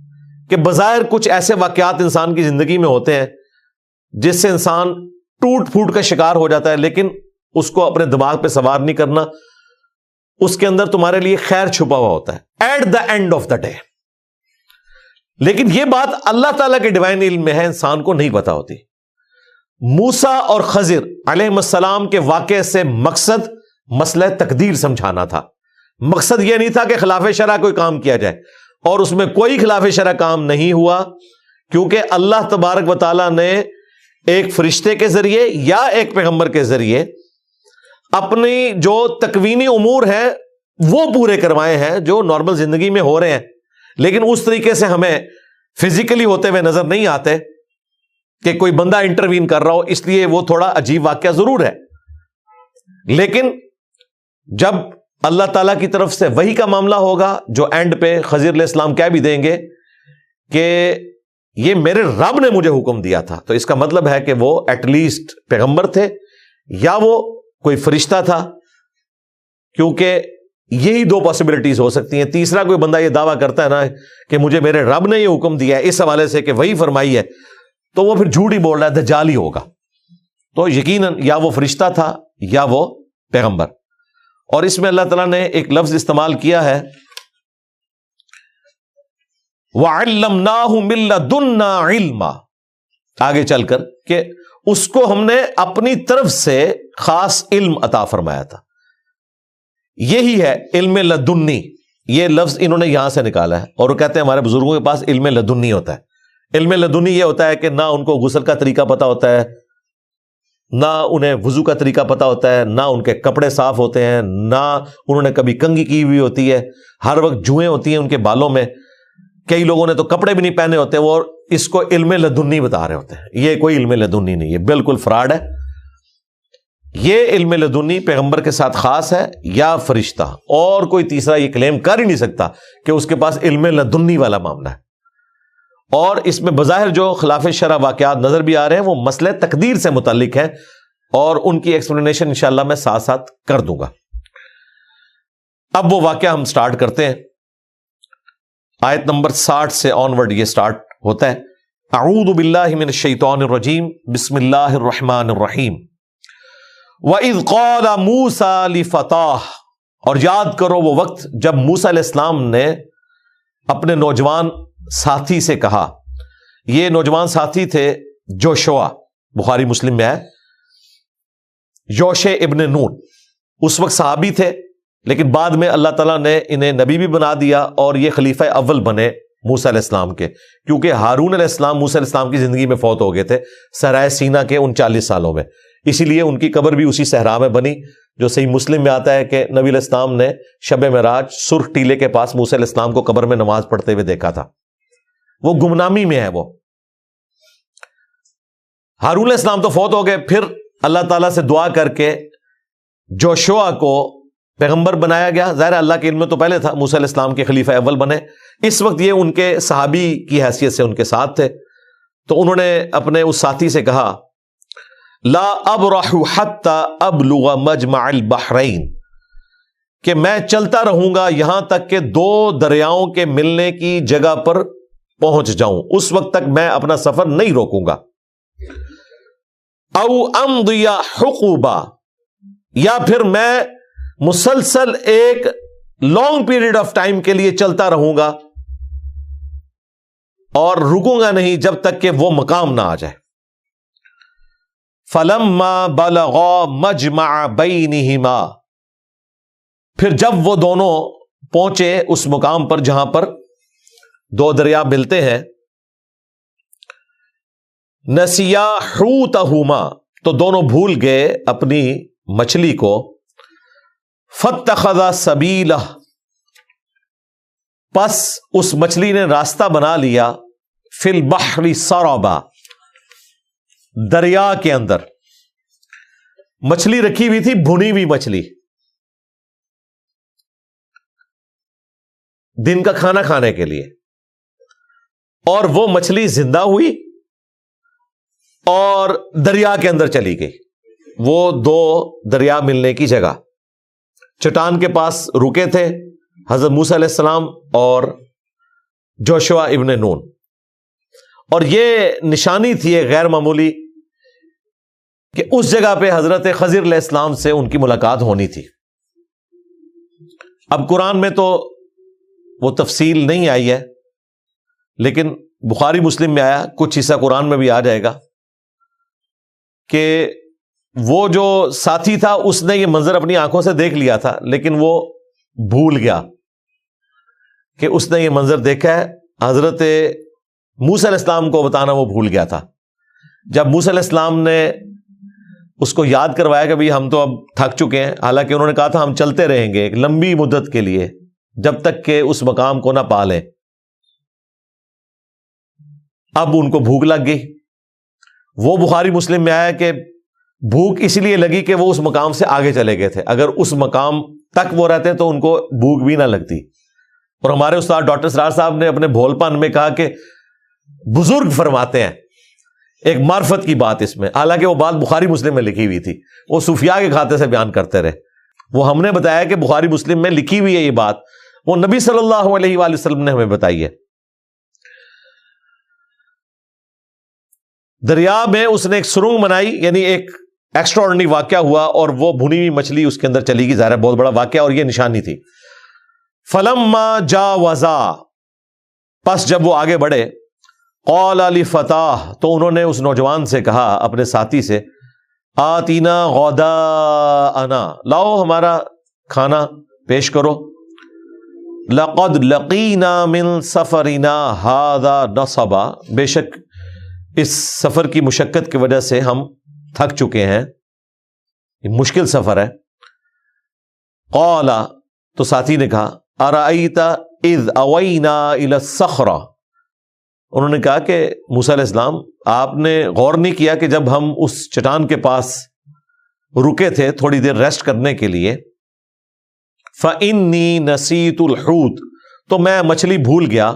A: کہ بظاہر کچھ ایسے واقعات انسان کی زندگی میں ہوتے ہیں جس سے انسان ٹوٹ پھوٹ کا شکار ہو جاتا ہے، لیکن اس کو اپنے دماغ پہ سوار نہیں کرنا، اس کے اندر تمہارے لیے خیر چھپا ہوا ہوتا ہے at the end of the day. لیکن یہ بات اللہ تعالیٰ کے ڈیوائن علم میں ہے، انسان کو نہیں پتا ہوتی. موسیٰ اور خضر علیہ السلام کے واقعے سے مقصد مسئلہ تقدیر سمجھانا تھا. مقصد یہ نہیں تھا کہ خلاف شرع کوئی کام کیا جائے، اور اس میں کوئی خلاف شرع کام نہیں ہوا، کیونکہ اللہ تبارک و تعالیٰ نے ایک فرشتے کے ذریعے یا ایک پیغمبر کے ذریعے اپنی جو تکوینی امور ہیں وہ پورے کروائے ہیں جو نارمل زندگی میں ہو رہے ہیں، لیکن اس طریقے سے ہمیں فزیکلی ہوتے ہوئے نظر نہیں آتے کہ کوئی بندہ انٹروین کر رہا ہو، اس لیے وہ تھوڑا عجیب واقعہ ضرور ہے. لیکن جب اللہ تعالیٰ کی طرف سے وحی کا معاملہ ہوگا، جو اینڈ پہ خضر علیہ السلام کہہ بھی دیں گے کہ یہ میرے رب نے مجھے حکم دیا تھا، تو اس کا مطلب ہے کہ وہ ایٹ لیسٹ پیغمبر تھے یا وہ کوئی فرشتہ تھا، کیونکہ یہی دو پاسبلٹیز ہو سکتی ہیں. تیسرا کوئی بندہ یہ دعویٰ کرتا ہے نا کہ مجھے میرے رب نے یہ حکم دیا ہے اس حوالے سے کہ وہی فرمائی ہے، تو وہ پھر جھوٹ ہی بول رہا ہے، دجال ہی ہوگا. تو یقیناً یا وہ فرشتہ تھا یا وہ پیغمبر. اور اس میں اللہ تعالیٰ نے ایک لفظ استعمال کیا ہے، وَعَلَّمْنَاهُ مِن لَّدُنَّا عِلْمًا، آگے چل کر کہ اس کو ہم نے اپنی طرف سے خاص علم عطا فرمایا تھا. یہی ہے علم لدنی، یہ لفظ انہوں نے یہاں سے نکالا ہے، اور وہ کہتے ہیں ہمارے بزرگوں کے پاس علم لدنی ہوتا ہے. علم لدنی یہ ہوتا ہے کہ نہ ان کو غسل کا طریقہ پتا ہوتا ہے، نہ انہیں وضو کا طریقہ پتا ہوتا ہے، نہ ان کے کپڑے صاف ہوتے ہیں، نہ انہوں نے کبھی کنگھی کی ہوئی ہوتی ہے، ہر وقت جوئیں ہوتی ہیں ان کے بالوں میں، کئی لوگوں نے تو کپڑے بھی نہیں پہنے ہوتے، وہ اس کو علم لدنی بتا رہے ہوتے ہیں. یہ کوئی علم لدنی نہیں، یہ بالکل فراڈ ہے. یہ علم لدنی پیغمبر کے ساتھ خاص ہے یا فرشتہ، اور کوئی تیسرا یہ کلیم کر ہی نہیں سکتا کہ اس کے پاس علم لدنی والا معاملہ ہے. اور اس میں بظاہر جو خلاف شرع واقعات نظر بھی آ رہے ہیں وہ مسئلہ تقدیر سے متعلق ہیں، اور ان کی ایکسپلینیشن انشاءاللہ میں ساتھ ساتھ کر دوں گا. اب وہ واقعہ ہم سٹارٹ کرتے ہیں. آیت نمبر 60 سے آنورڈ یہ سٹارٹ ہوتا ہے. اعوذ باللہ من الشیطان الرجیم، بسم اللہ الرحمن الرحیم. وَإِذْ قَالَ مُوسَىٰ لِفَتَاهُ، اور یاد کرو وہ وقت جب موسیٰ علیہ السلام نے اپنے نوجوان ساتھی سے کہا. یہ نوجوان ساتھی تھے جوشوا، بخاری مسلم میں ہے، یوشع ابن نون. اس وقت صحابی تھے، لیکن بعد میں اللہ تعالیٰ نے انہیں نبی بھی بنا دیا، اور یہ خلیفہ اول بنے موسیٰ علیہ السلام کے، کیونکہ ہارون علیہ السلام موسیٰ علیہ السلام کی زندگی میں فوت ہو گئے تھے صحرائے سینا کے 39 سالوں میں. اسی لیے ان کی قبر بھی اسی صحرا میں بنی، جو صحیح مسلم میں آتا ہے کہ نبی علیہ السلام نے شب معراج سرخ ٹیلے کے پاس موسیٰ علیہ السلام کو قبر میں نماز پڑھتے ہوئے دیکھا تھا. وہ گمنامی میں ہے. وہ ہارون علیہ السلام تو فوت ہو گئے، پھر اللہ تعالیٰ سے دعا کر کے جوشوا کو پیغمبر بنایا گیا. ظاہر اللہ کے علم میں تو پہلے تھا، موسیٰ علیہ السلام کے خلیفہ اول بنے. اس وقت یہ ان کے صحابی کی حیثیت سے ان کے ساتھ تھے. تو انہوں نے اپنے اس ساتھی سے کہا، لا ابرح حتی ابلغ مجمع البحرین، کہ میں چلتا رہوں گا یہاں تک کہ دو دریاؤں کے ملنے کی جگہ پر پہنچ جاؤں، اس وقت تک میں اپنا سفر نہیں روکوں گا. او امضی حقوبا، یا پھر میں مسلسل ایک لانگ پیریڈ آف ٹائم کے لیے چلتا رہوں گا اور رکوں گا نہیں جب تک کہ وہ مقام نہ آ جائے. فلما بلغا مجمع بینہما، پھر جب وہ دونوں پہنچے اس مقام پر جہاں پر دو دریا ملتے ہیں. نسیا حوتہما، تو دونوں بھول گئے اپنی مچھلی کو. فاتخذ سبیلہ، پس اس مچھلی نے راستہ بنا لیا. فی البحر سربا، دریا کے اندر. مچھلی رکھی ہوئی تھی، بھنی ہوئی مچھلی، دن کا کھانا کھانے کے لیے، اور وہ مچھلی زندہ ہوئی اور دریا کے اندر چلی گئی. وہ دو دریا ملنے کی جگہ چٹان کے پاس رکے تھے حضرت موسیٰ علیہ السلام اور جوشوا ابن نون، اور یہ نشانی تھی ایک غیر معمولی کہ اس جگہ پہ حضرت خضر علیہ السلام سے ان کی ملاقات ہونی تھی. اب قرآن میں تو وہ تفصیل نہیں آئی ہے، لیکن بخاری مسلم میں آیا، کچھ حصہ قرآن میں بھی آ جائے گا کہ وہ جو ساتھی تھا اس نے یہ منظر اپنی آنکھوں سے دیکھ لیا تھا، لیکن وہ بھول گیا کہ اس نے یہ منظر دیکھا ہے. حضرت موسیٰ علیہ السلام کو بتانا وہ بھول گیا تھا. جب موسیٰ علیہ السلام نے اس کو یاد کروایا کہ بھئی ہم تو اب تھک چکے ہیں، حالانکہ انہوں نے کہا تھا ہم چلتے رہیں گے ایک لمبی مدت کے لیے جب تک کہ اس مقام کو نہ پا لیں. اب ان کو بھوک لگ گئی. وہ بخاری مسلم میں آیا کہ بھوک اس لیے لگی کہ وہ اس مقام سے آگے چلے گئے تھے، اگر اس مقام تک وہ رہتے تو ان کو بھوک بھی نہ لگتی. اور ہمارے استاد ڈاکٹر سرار صاحب نے اپنے بھول پن میں کہا کہ بزرگ فرماتے ہیں ایک معرفت کی بات اس میں، حالانکہ وہ بات بخاری مسلم میں لکھی ہوئی تھی، وہ صوفیاء کے کھاتے سے بیان کرتے رہے. وہ ہم نے بتایا کہ بخاری مسلم میں لکھی ہوئی ہے یہ بات، وہ نبی صلی اللہ علیہ وآلہ وسلم نے ہمیں بتائی ہے. دریا میں اس نے ایک سرنگ بنائی، یعنی ایک ایکسٹراڈنری واقعہ ہوا، اور وہ بھنی ہوئی مچھلی اس کے اندر چلی گئی. ظاہر ہے بہت بڑا واقعہ اور یہ نشانی تھی. فلما جاوزا، پس جب وہ آگے بڑھے، قال لفتاہ، تو انہوں نے اس نوجوان سے کہا اپنے ساتھی سے، آتینا غداءنا، لاؤ ہمارا کھانا پیش کرو. لقد لقینا من سفرنا ھذا نصبا، بے شک اس سفر کی مشقت کی وجہ سے ہم تھک چکے ہیں، یہ مشکل سفر ہے. قال، تو ساتھی نے کہا، ارأیت اذ اوینا الی الصخرہ، انہوں نے کہا کہ موسیٰ علیہ السلام آپ نے غور نہیں کیا کہ جب ہم اس چٹان کے پاس رکے تھے تھوڑی دیر ریسٹ کرنے کے لیے، فإنی نسیت الحوت، تو میں مچھلی بھول گیا،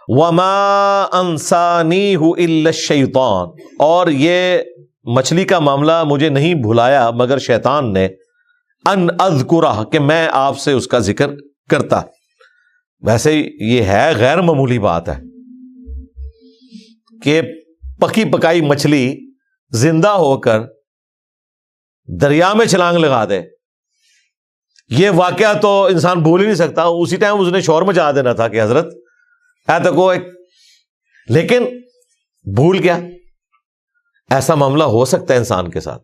A: وما انسانیہ الا الشیطان، اور یہ مچھلی کا معاملہ مجھے نہیں بھلایا مگر شیطان نے، ان اذکرہ، کہ میں آپ سے اس کا ذکر کرتا. ویسے یہ ہے غیر معمولی بات ہے کہ پکی پکائی مچھلی زندہ ہو کر دریا میں چھلانگ لگا دے. یہ واقعہ تو انسان بھول ہی نہیں سکتا. اسی ٹائم اس نے شور مچا دینا تھا کہ حضرت اے تکو ایک، لیکن بھول گیا. ایسا معاملہ ہو سکتا ہے انسان کے ساتھ.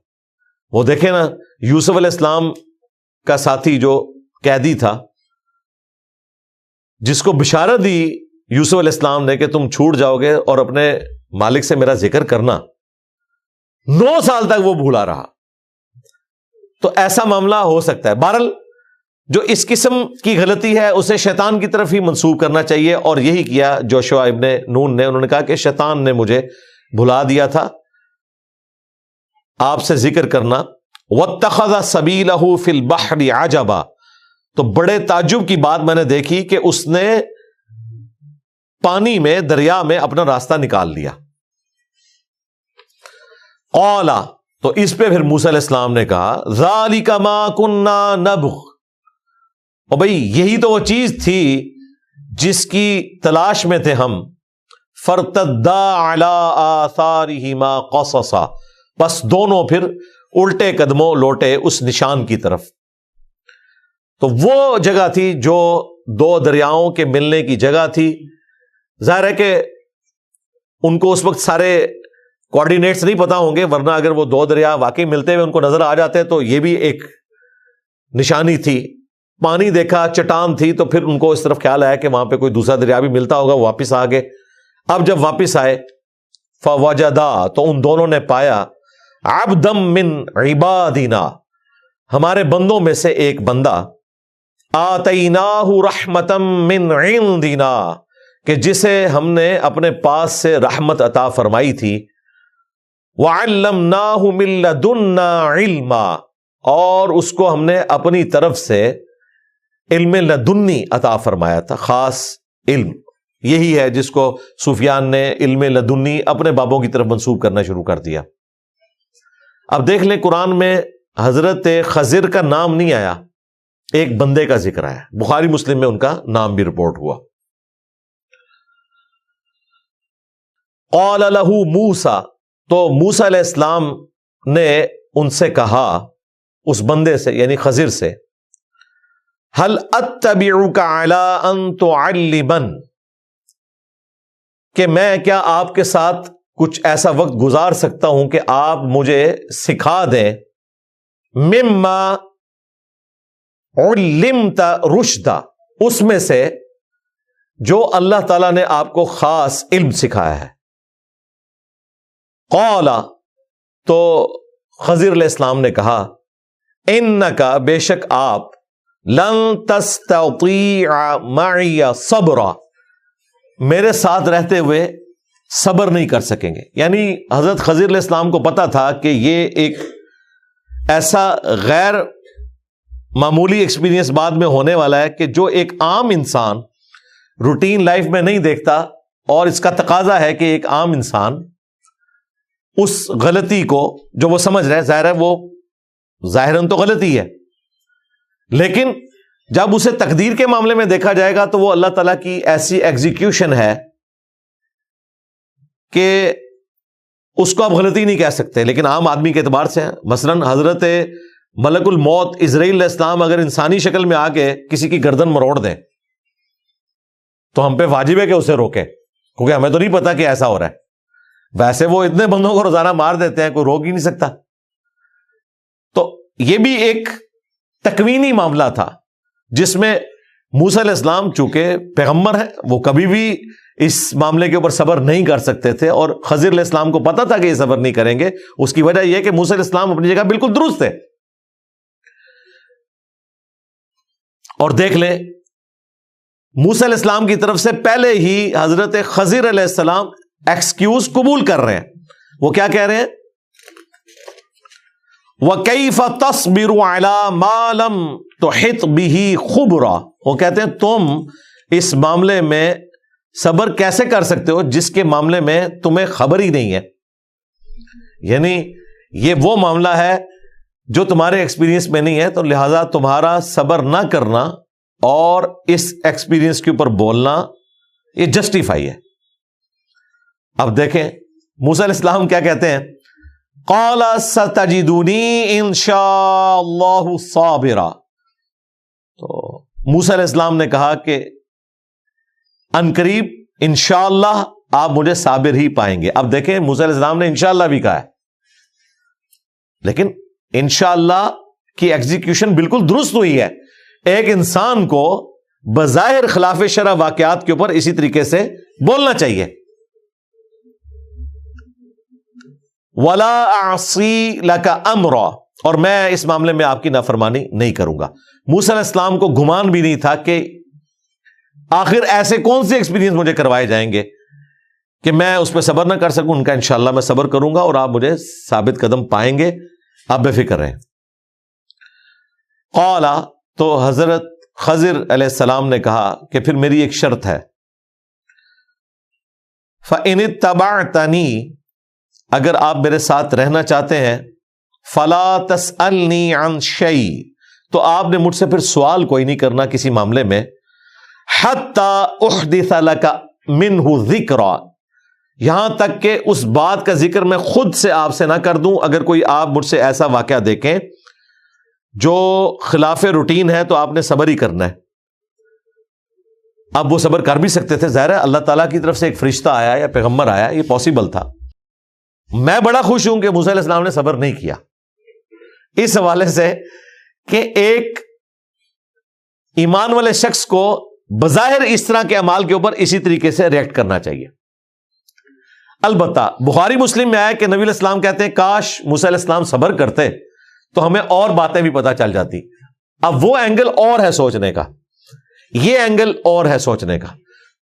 A: وہ دیکھیں نا، یوسف علیہ السلام کا ساتھی جو قیدی تھا، جس کو بشارت دی یوسف علیہ السلام نے کہ تم چھوٹ جاؤ گے اور اپنے مالک سے میرا ذکر کرنا، 9 سال تک وہ بھولا رہا. تو ایسا معاملہ ہو سکتا ہے. بہرحال جو اس قسم کی غلطی ہے اسے شیطان کی طرف ہی منسوب کرنا چاہیے، اور یہی کیا جوشوا ابن نون نے. انہوں نے کہا کہ شیطان نے مجھے بھلا دیا تھا آپ سے ذکر کرنا. واتخذ سبیلہ فی البحر عجبا، تو بڑے تعجب کی بات میں نے دیکھی کہ اس نے پانی میں، دریا میں اپنا راستہ نکال لیا. قال، تو اس پہ پھر موسیٰ علیہ السلام نے کہا، ذالک ما کنا نبغ، اور بھئی یہی تو وہ چیز تھی جس کی تلاش میں تھے ہم. فرتدا علی آثارہما قصصا، بس دونوں پھر الٹے قدموں لوٹے اس نشان کی طرف. تو وہ جگہ تھی جو 2 دریاؤں کے ملنے کی جگہ تھی. ظاہر ہے کہ ان کو اس وقت سارے کوآرڈینیٹس نہیں پتا ہوں گے، ورنہ اگر وہ 2 دریا واقعی ملتے ہوئے ان کو نظر آ جاتے تو یہ بھی ایک نشانی تھی پانی دیکھا، چٹان تھی، تو پھر ان کو اس طرف خیال آیا کہ وہاں پہ کوئی دوسرا دریا بھی ملتا ہوگا، واپس آ گئے۔ اب جب واپس آئے فوجدا، تو ان دونوں نے پایا عبدا من عبادنا، ہمارے بندوں میں سے ایک بندہ، آتیناہ رحمتا من عندنا، کہ جسے ہم نے اپنے پاس سے رحمت عطا فرمائی تھی، وعلمناہ من لدنا علما، اور اس کو ہم نے اپنی طرف سے علم لدنی عطا فرمایا تھا، خاص علم۔ یہی ہے جس کو سفیان نے علم لدنی اپنے بابوں کی طرف منسوب کرنا شروع کر دیا۔ اب دیکھ لیں قرآن میں حضرت خضر کا نام نہیں آیا، ایک بندے کا ذکر آیا، بخاری مسلم میں ان کا نام بھی رپورٹ ہوا۔ قال لہ موسیٰ، تو موسیٰ علیہ السلام نے ان سے کہا، اس بندے سے یعنی خضر سے، هل اتبعک علی ان تعلمن، کہ میں کیا آپ کے ساتھ کچھ ایسا وقت گزار سکتا ہوں کہ آپ مجھے سکھا دیں، مما علمت رشدا، اس میں سے جو اللہ تعالیٰ نے آپ کو خاص علم سکھایا ہے۔ قال، تو خضر علیہ السلام نے کہا، انکا، بے شک آپ، لن تستطیع معی صبرا، میرے ساتھ رہتے ہوئے صبر نہیں کر سکیں گے۔ یعنی حضرت خضر علیہ السلام کو پتا تھا کہ یہ ایک ایسا غیر معمولی ایکسپیرینس بعد میں ہونے والا ہے کہ جو ایک عام انسان روٹین لائف میں نہیں دیکھتا، اور اس کا تقاضا ہے کہ ایک عام انسان اس غلطی کو جو وہ سمجھ رہا ہے، ظاہر ہے وہ ظاہراً تو غلطی ہے، لیکن جب اسے تقدیر کے معاملے میں دیکھا جائے گا تو وہ اللہ تعالیٰ کی ایسی ایگزیکیوشن ہے کہ اس کو آپ غلطی نہیں کہہ سکتے، لیکن عام آدمی کے اعتبار سے مثلاً حضرت ملک الموت اسرائیل علیہ السلام اگر انسانی شکل میں آ کے کسی کی گردن مروڑ دیں تو ہم پہ واجب ہے کہ اسے روکیں، کیونکہ ہمیں تو نہیں پتا کہ ایسا ہو رہا ہے۔ ویسے وہ اتنے بندوں کو روزانہ مار دیتے ہیں، کوئی روک ہی نہیں سکتا۔ تو یہ بھی ایک تکوینی معاملہ تھا جس میں موسیٰ علیہ السلام چونکہ پیغمبر ہیں، وہ کبھی بھی اس معاملے کے اوپر صبر نہیں کر سکتے تھے، اور خضر علیہ السلام کو پتا تھا کہ یہ صبر نہیں کریں گے۔ اس کی وجہ یہ کہ موسیٰ علیہ السلام اپنی جگہ بالکل درست ہے۔ اور دیکھ لیں موسیٰ علیہ السلام کی طرف سے پہلے ہی حضرت خضر علیہ السلام ایکسکیوز قبول کر رہے ہیں۔ وہ کیا کہہ رہے ہیں؟ وَكَيْفَ تَصْبِرُ عَلَى مَا لَمْ تُحِطْ بِهِ خُبْرًا، وہ کہتے ہیں تم اس معاملے میں صبر کیسے کر سکتے ہو جس کے معاملے میں تمہیں خبر ہی نہیں ہے؟ یعنی یہ وہ معاملہ ہے جو تمہارے ایکسپیرینس میں نہیں ہے، تو لہذا تمہارا صبر نہ کرنا اور اس ایکسپیرینس کے اوپر بولنا یہ جسٹیفائی ہے۔ اب دیکھیں موسیٰ علیہ السلام کیا کہتے ہیں، قال ستجدنی ان شاء اللہ صابرا، تو موسیٰ علیہ السلام نے کہا کہ عنقریب انشاءاللہ آپ مجھے صابر ہی پائیں گے۔ اب دیکھیں موسیٰ علیہ السلام نے انشاءاللہ بھی کہا ہے، لیکن انشاءاللہ کی ایگزیکیوشن بالکل درست ہوئی ہے۔ ایک انسان کو بظاہر خلاف شرع واقعات کے اوپر اسی طریقے سے بولنا چاہیے۔ وَلَا أَعْصِي لَكَ أَمْرًا، اور میں اس معاملے میں آپ کی نافرمانی نہیں کروں گا۔ موسیٰ علیہ السلام کو گمان بھی نہیں تھا کہ آخر ایسے کون سے ایکسپیرینس مجھے کروائے جائیں گے کہ میں اس پہ صبر نہ کر سکوں۔ ان کا انشاءاللہ میں صبر کروں گا اور آپ مجھے ثابت قدم پائیں گے، آپ بے فکر رہیں۔ قال، تو حضرت خضر علیہ السلام نے کہا کہ پھر میری ایک شرط ہے، فَإِنِ اتَّبَعْتَنِي، اگر آپ میرے ساتھ رہنا چاہتے ہیں، فَلَا تَسْأَلْنِي عَنْ شَيْءٍ، تو آپ نے مجھ سے پھر سوال کوئی نہیں کرنا کسی معاملے میں، حَتَّى أُحْدِثَ لَكَ مِنْهُ ذِكْرًا، یہاں تک کہ اس بات کا ذکر میں خود سے آپ سے نہ کر دوں۔ اگر کوئی آپ مجھ سے ایسا واقعہ دیکھیں جو خلاف روٹین ہے تو آپ نے صبر ہی کرنا ہے۔ اب وہ صبر کر بھی سکتے تھے، ظاہر ہے اللہ تعالیٰ کی طرف سے ایک فرشتہ آیا یا پیغمبر آیا، یہ پاسبل تھا۔ میں بڑا خوش ہوں کہ موسیٰ علیہ السلام نے صبر نہیں کیا، اس حوالے سے کہ ایک ایمان والے شخص کو بظاہر اس طرح کے اعمال کے اوپر اسی طریقے سے ریئیکٹ کرنا چاہیے. البتہ بخاری مسلم میں آیا کہ نبی علیہ السلام کہتے ہیں کاش موسیٰ علیہ السلام صبر کرتے تو ہمیں اور باتیں بھی پتہ چل جاتی. اب وہ اینگل اور ہے سوچنے کا, یہ اینگل اور ہے سوچنے کا.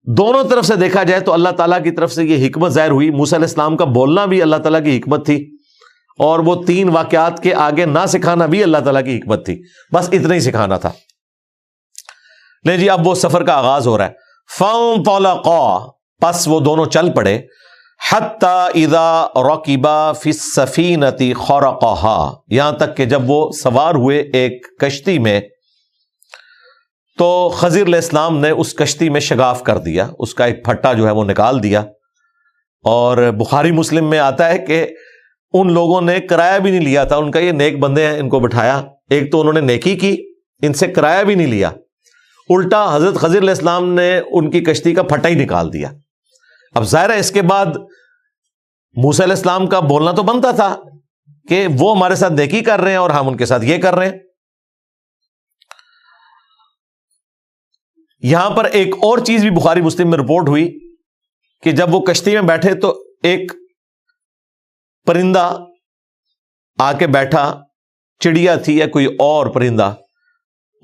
A: دونوں طرف سے دیکھا جائے تو اللہ تعالیٰ کی طرف سے یہ حکمت ظاہر ہوئی. موسیٰ علیہ السلام کا بولنا بھی اللہ تعالیٰ کی حکمت تھی, اور وہ 3 واقعات کے آگے نہ سکھانا بھی اللہ تعالیٰ کی حکمت تھی. بس اتنا ہی سکھانا تھا. لے جی, اب وہ سفر کا آغاز ہو رہا ہے. فانطلقا, پس وہ دونوں چل پڑے. حتی اذا رکبا فی السفینۃ خرقها, یہاں تک کہ جب وہ سوار ہوئے ایک کشتی میں تو خضر علیہ السلام نے اس کشتی میں شگاف کر دیا, اس کا ایک پھٹا جو ہے وہ نکال دیا. اور بخاری مسلم میں آتا ہے کہ ان لوگوں نے کرایہ بھی نہیں لیا تھا, ان کا یہ نیک بندے ہیں, ان کو بٹھایا. ایک تو انہوں نے نیکی کی, ان سے کرایہ بھی نہیں لیا, الٹا حضرت خضر علیہ السلام نے ان کی کشتی کا پھٹا ہی نکال دیا. اب ظاہر ہے اس کے بعد موسیٰ علیہ السلام کا بولنا تو بنتا تھا کہ وہ ہمارے ساتھ نیکی کر رہے ہیں اور ہم ان کے ساتھ یہ کر رہے ہیں. یہاں پر ایک اور چیز بھی بخاری مسلم میں رپورٹ ہوئی کہ جب وہ کشتی میں بیٹھے تو ایک پرندہ آ کے بیٹھا, چڑیا تھی یا کوئی اور پرندہ,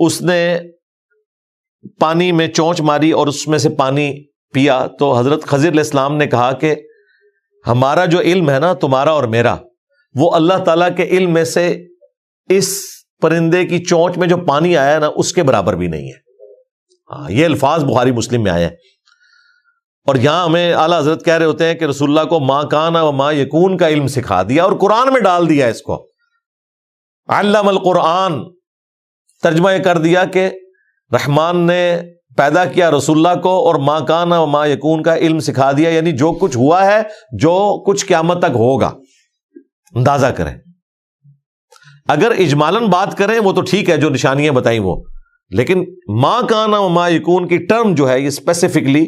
A: اس نے پانی میں چونچ ماری اور اس میں سے پانی پیا. تو حضرت خضر علیہ السلام نے کہا کہ ہمارا جو علم ہے نا, تمہارا اور میرا, وہ اللہ تعالیٰ کے علم میں سے اس پرندے کی چونچ میں جو پانی آیا نا اس کے برابر بھی نہیں ہے. یہ الفاظ بخاری مسلم میں آئے ہیں. اور یہاں ہمیں اعلیٰ حضرت کہہ رہے ہوتے ہیں کہ رسول اللہ کو ما کان و ما یکون کا علم سکھا دیا اور قرآن میں ڈال دیا اس کو. علم القرآن, ترجمہ یہ کر دیا کہ رحمان نے پیدا کیا رسول اللہ کو اور ما کان و ما یکون کا علم سکھا دیا, یعنی جو کچھ ہوا ہے, جو کچھ قیامت تک ہوگا, اندازہ کریں. اگر اجمالاً بات کریں وہ تو ٹھیک ہے, جو نشانیاں بتائیں وہ, لیکن ما کان و ما یکون کی ٹرم جو ہے یہ اسپیسیفکلی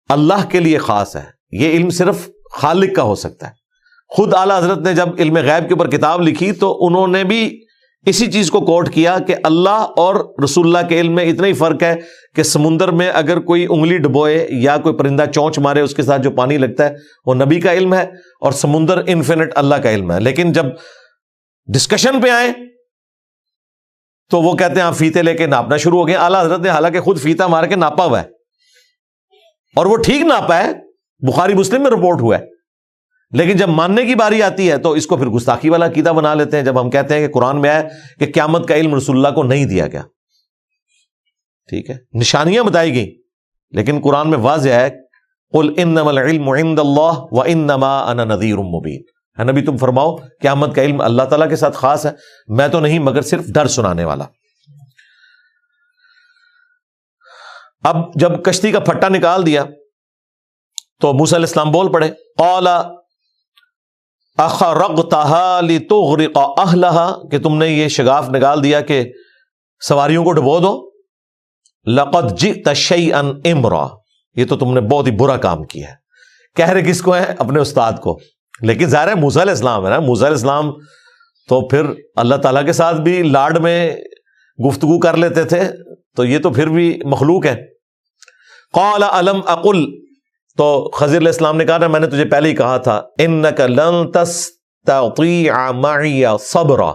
A: اللہ کے لیے خاص ہے. یہ علم صرف خالق کا ہو سکتا ہے. خود اعلیٰ حضرت نے جب علم غیب کے اوپر کتاب لکھی تو انہوں نے بھی اسی چیز کو کوٹ کیا کہ اللہ اور رسول اللہ کے علم میں اتنا ہی فرق ہے کہ سمندر میں اگر کوئی انگلی ڈبوئے یا کوئی پرندہ چونچ مارے اس کے ساتھ جو پانی لگتا ہے وہ نبی کا علم ہے, اور سمندر انفینٹ اللہ کا علم ہے. لیکن جب ڈسکشن پہ آئے تو وہ کہتے ہیں آپ فیتے لے کے ناپنا شروع ہو گئے. اعلیٰ حضرت نے حالانکہ خود فیتا مار کے ناپا ہوا ہے اور وہ ٹھیک ناپا ہے, بخاری مسلم میں رپورٹ ہوا ہے, لیکن جب ماننے کی باری آتی ہے تو اس کو پھر گستاخی والا عقیدہ بنا لیتے ہیں. جب ہم کہتے ہیں کہ قرآن میں ہے کہ قیامت کا علم رسول اللہ کو نہیں دیا گیا, ٹھیک ہے, نشانیاں بتائی گئی, لیکن قرآن میں واضح ہے قل انما العلم عند اللہ وانما انا نذیر مبین, ہے نبی تم فرماؤ قیامت کا علم اللہ تعالیٰ کے ساتھ خاص ہے, میں تو نہیں مگر صرف ڈر سنانے والا. اب جب کشتی کا پھٹا نکال دیا تو موسیٰ علیہ السلام بول پڑے, قال اخرقتها لتغرق اهلها, کہ تم نے یہ شگاف نکال دیا کہ سواریوں کو ڈبو دو. لقد جئت شیئا امرا, یہ تو تم نے بہت ہی برا کام کیا ہے. کہہ رہے کس کو ہیں؟ اپنے استاد کو. لیکن ظاہر ہے موسیٰ علیہ السلام ہے نا, موسیٰ علیہ السلام تو پھر اللہ تعالیٰ کے ساتھ بھی لاڈ میں گفتگو کر لیتے تھے, تو یہ تو پھر بھی مخلوق ہے. قال الم اقل, تو خضر علیہ السلام نے کہا نا میں نے تجھے پہلے ہی کہا تھا, انک لن تستطیع معی صبرا,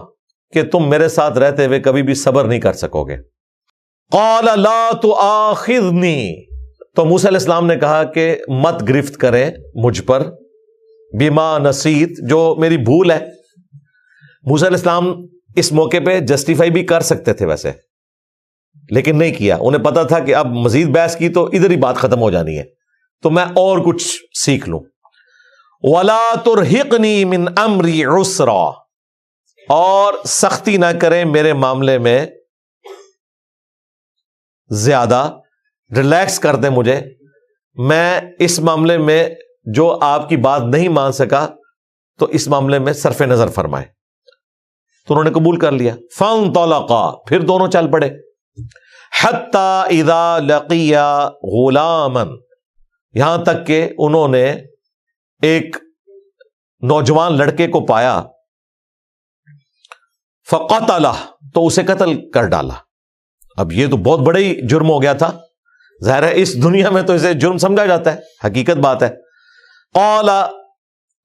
A: کہ تم میرے ساتھ رہتے ہوئے کبھی بھی صبر نہیں کر سکو گے. قال لا تؤاخذنی, تو موسیٰ علیہ السلام نے کہا کہ مت گرفت کریں مجھ پر, بما نسیت, جو میری بھول ہے. موسیٰ علیہ السلام اس موقع پہ جسٹیفائی بھی کر سکتے تھے ویسے, لیکن نہیں کیا. انہیں پتا تھا کہ اب مزید بحث کی تو ادھر ہی بات ختم ہو جانی ہے, تو میں اور کچھ سیکھ لوں. وَلَا تُرْهِقْنِي مِنْ أَمْرِي عُسْرًا, اور سختی نہ کریں میرے معاملے میں زیادہ, ریلیکس کر دیں مجھے, میں اس معاملے میں جو آپ کی بات نہیں مان سکا تو اس معاملے میں صرف نظر فرمائے. تو انہوں نے قبول کر لیا. فَانْطَلَقَا, پھر دونوں چل پڑے. حَتَّى إِذَا لَقِيَا غُلَامًا, یہاں تک کہ انہوں نے ایک نوجوان لڑکے کو پایا. فَقَتَلَهُ, تو اسے قتل کر ڈالا. اب یہ تو بہت بڑا ہی جرم ہو گیا تھا، ظاہر ہے اس دنیا میں تو اسے جرم سمجھا جاتا ہے، حقیقت بات ہے۔ قال،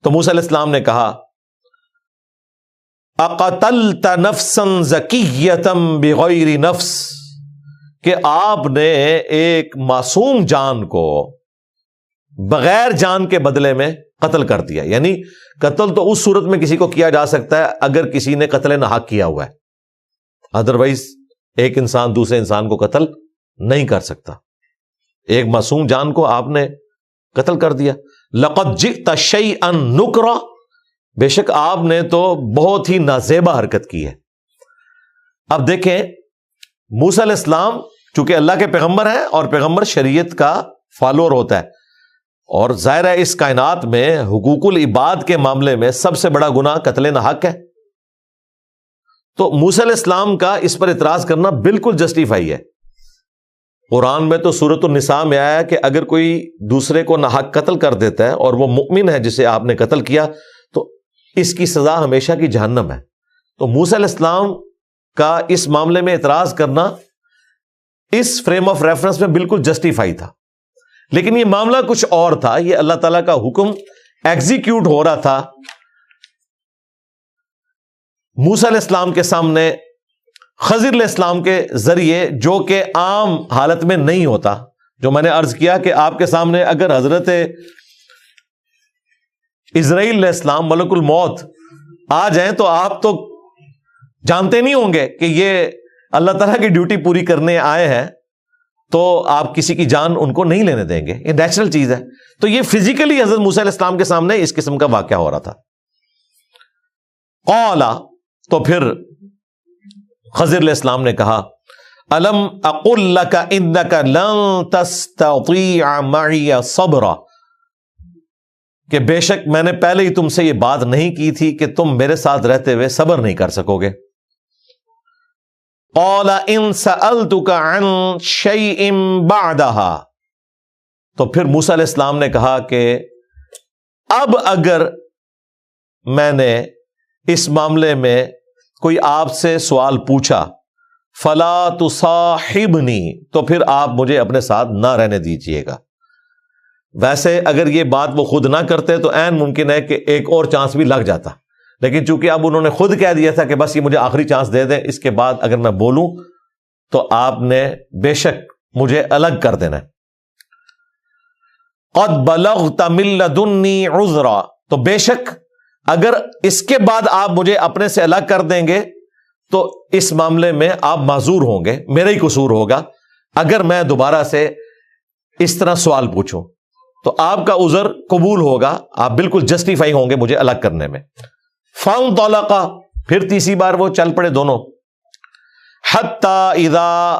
A: تو موسیٰ علیہ السلام نے کہا، اقتلت نفسا زکیۃ بغیر نفس، کہ آپ نے ایک معصوم جان کو بغیر جان کے بدلے میں قتل کر دیا۔ یعنی قتل تو اس صورت میں کسی کو کیا جا سکتا ہے اگر کسی نے قتل ناحق کیا ہوا ہے، ادروائز ایک انسان دوسرے انسان کو قتل نہیں کر سکتا۔ ایک معصوم جان کو آپ نے قتل کر دیا۔ لقد جئت شیئا نکرا، بے شک آپ نے تو بہت ہی نازیبا حرکت کی ہے۔ اب دیکھیں موسیٰ علیہ السلام چونکہ اللہ کے پیغمبر ہیں اور پیغمبر شریعت کا فالوور ہوتا ہے، اور ظاہر ہے اس کائنات میں حقوق العباد کے معاملے میں سب سے بڑا گناہ قتل ناحق ہے، تو موسیٰ علیہ السلام کا اس پر اعتراض کرنا بالکل جسٹیفائی ہے۔ قرآن میں تو سورۃ النساء میں آیا کہ اگر کوئی دوسرے کو ناحق قتل کر دیتا ہے اور وہ مؤمن ہے جسے آپ نے قتل کیا تو اس کی سزا ہمیشہ کی جہنم ہے۔ تو موسیٰ علیہ السلام کا اس معاملے میں اعتراض کرنا اس فریم آف ریفرنس میں بالکل جسٹیفائی تھا، لیکن یہ معاملہ کچھ اور تھا۔ یہ اللہ تعالیٰ کا حکم ایگزیکیوٹ ہو رہا تھا موسیٰ علیہ السلام کے سامنے خضر علیہ السلام کے ذریعے، جو کہ عام حالت میں نہیں ہوتا۔ جو میں نے عرض کیا کہ آپ کے سامنے اگر حضرت اسرائیل علیہ السلام ملک الموت آ جائیں تو آپ تو جانتے نہیں ہوں گے کہ یہ اللہ تعالیٰ کی ڈیوٹی پوری کرنے آئے ہیں، تو آپ کسی کی جان ان کو نہیں لینے دیں گے، یہ نیچرل چیز ہے۔ تو یہ فزیکلی حضرت موسیٰ علیہ السلام کے سامنے اس قسم کا واقعہ ہو رہا تھا۔ قال، تو پھر خضر علیہ السلام نے کہا، الم اقل لک انک لن تستطیع معی صبرا، کہ بے شک میں نے پہلے ہی تم سے یہ بات نہیں کی تھی کہ تم میرے ساتھ رہتے ہوئے صبر نہیں کر سکو گے۔ قال ان سألتک عن شیء بعدها، تو پھر موسیٰ علیہ السلام نے کہا کہ اب اگر میں نے اس معاملے میں کوئی آپ سے سوال پوچھا، فلا تصاحبنی، تو پھر آپ مجھے اپنے ساتھ نہ رہنے دیجیے گا۔ ویسے اگر یہ بات وہ خود نہ کرتے تو عین ممکن ہے کہ ایک اور چانس بھی لگ جاتا، لیکن چونکہ اب انہوں نے خود کہہ دیا تھا کہ بس یہ مجھے آخری چانس دے دیں، اس کے بعد اگر میں بولوں تو آپ نے بے شک مجھے الگ کر دینا ہے۔ قد بلغت من لدنی عذرا، تو بے شک اگر اس کے بعد آپ مجھے اپنے سے الگ کر دیں گے تو اس معاملے میں آپ معذور ہوں گے، میرا ہی قصور ہوگا اگر میں دوبارہ سے اس طرح سوال پوچھوں، تو آپ کا عذر قبول ہوگا، آپ بالکل جسٹیفائی ہوں گے مجھے الگ کرنے میں۔ فانطلقا، پھر تیسری بار وہ چل پڑے دونوں، حتی اذا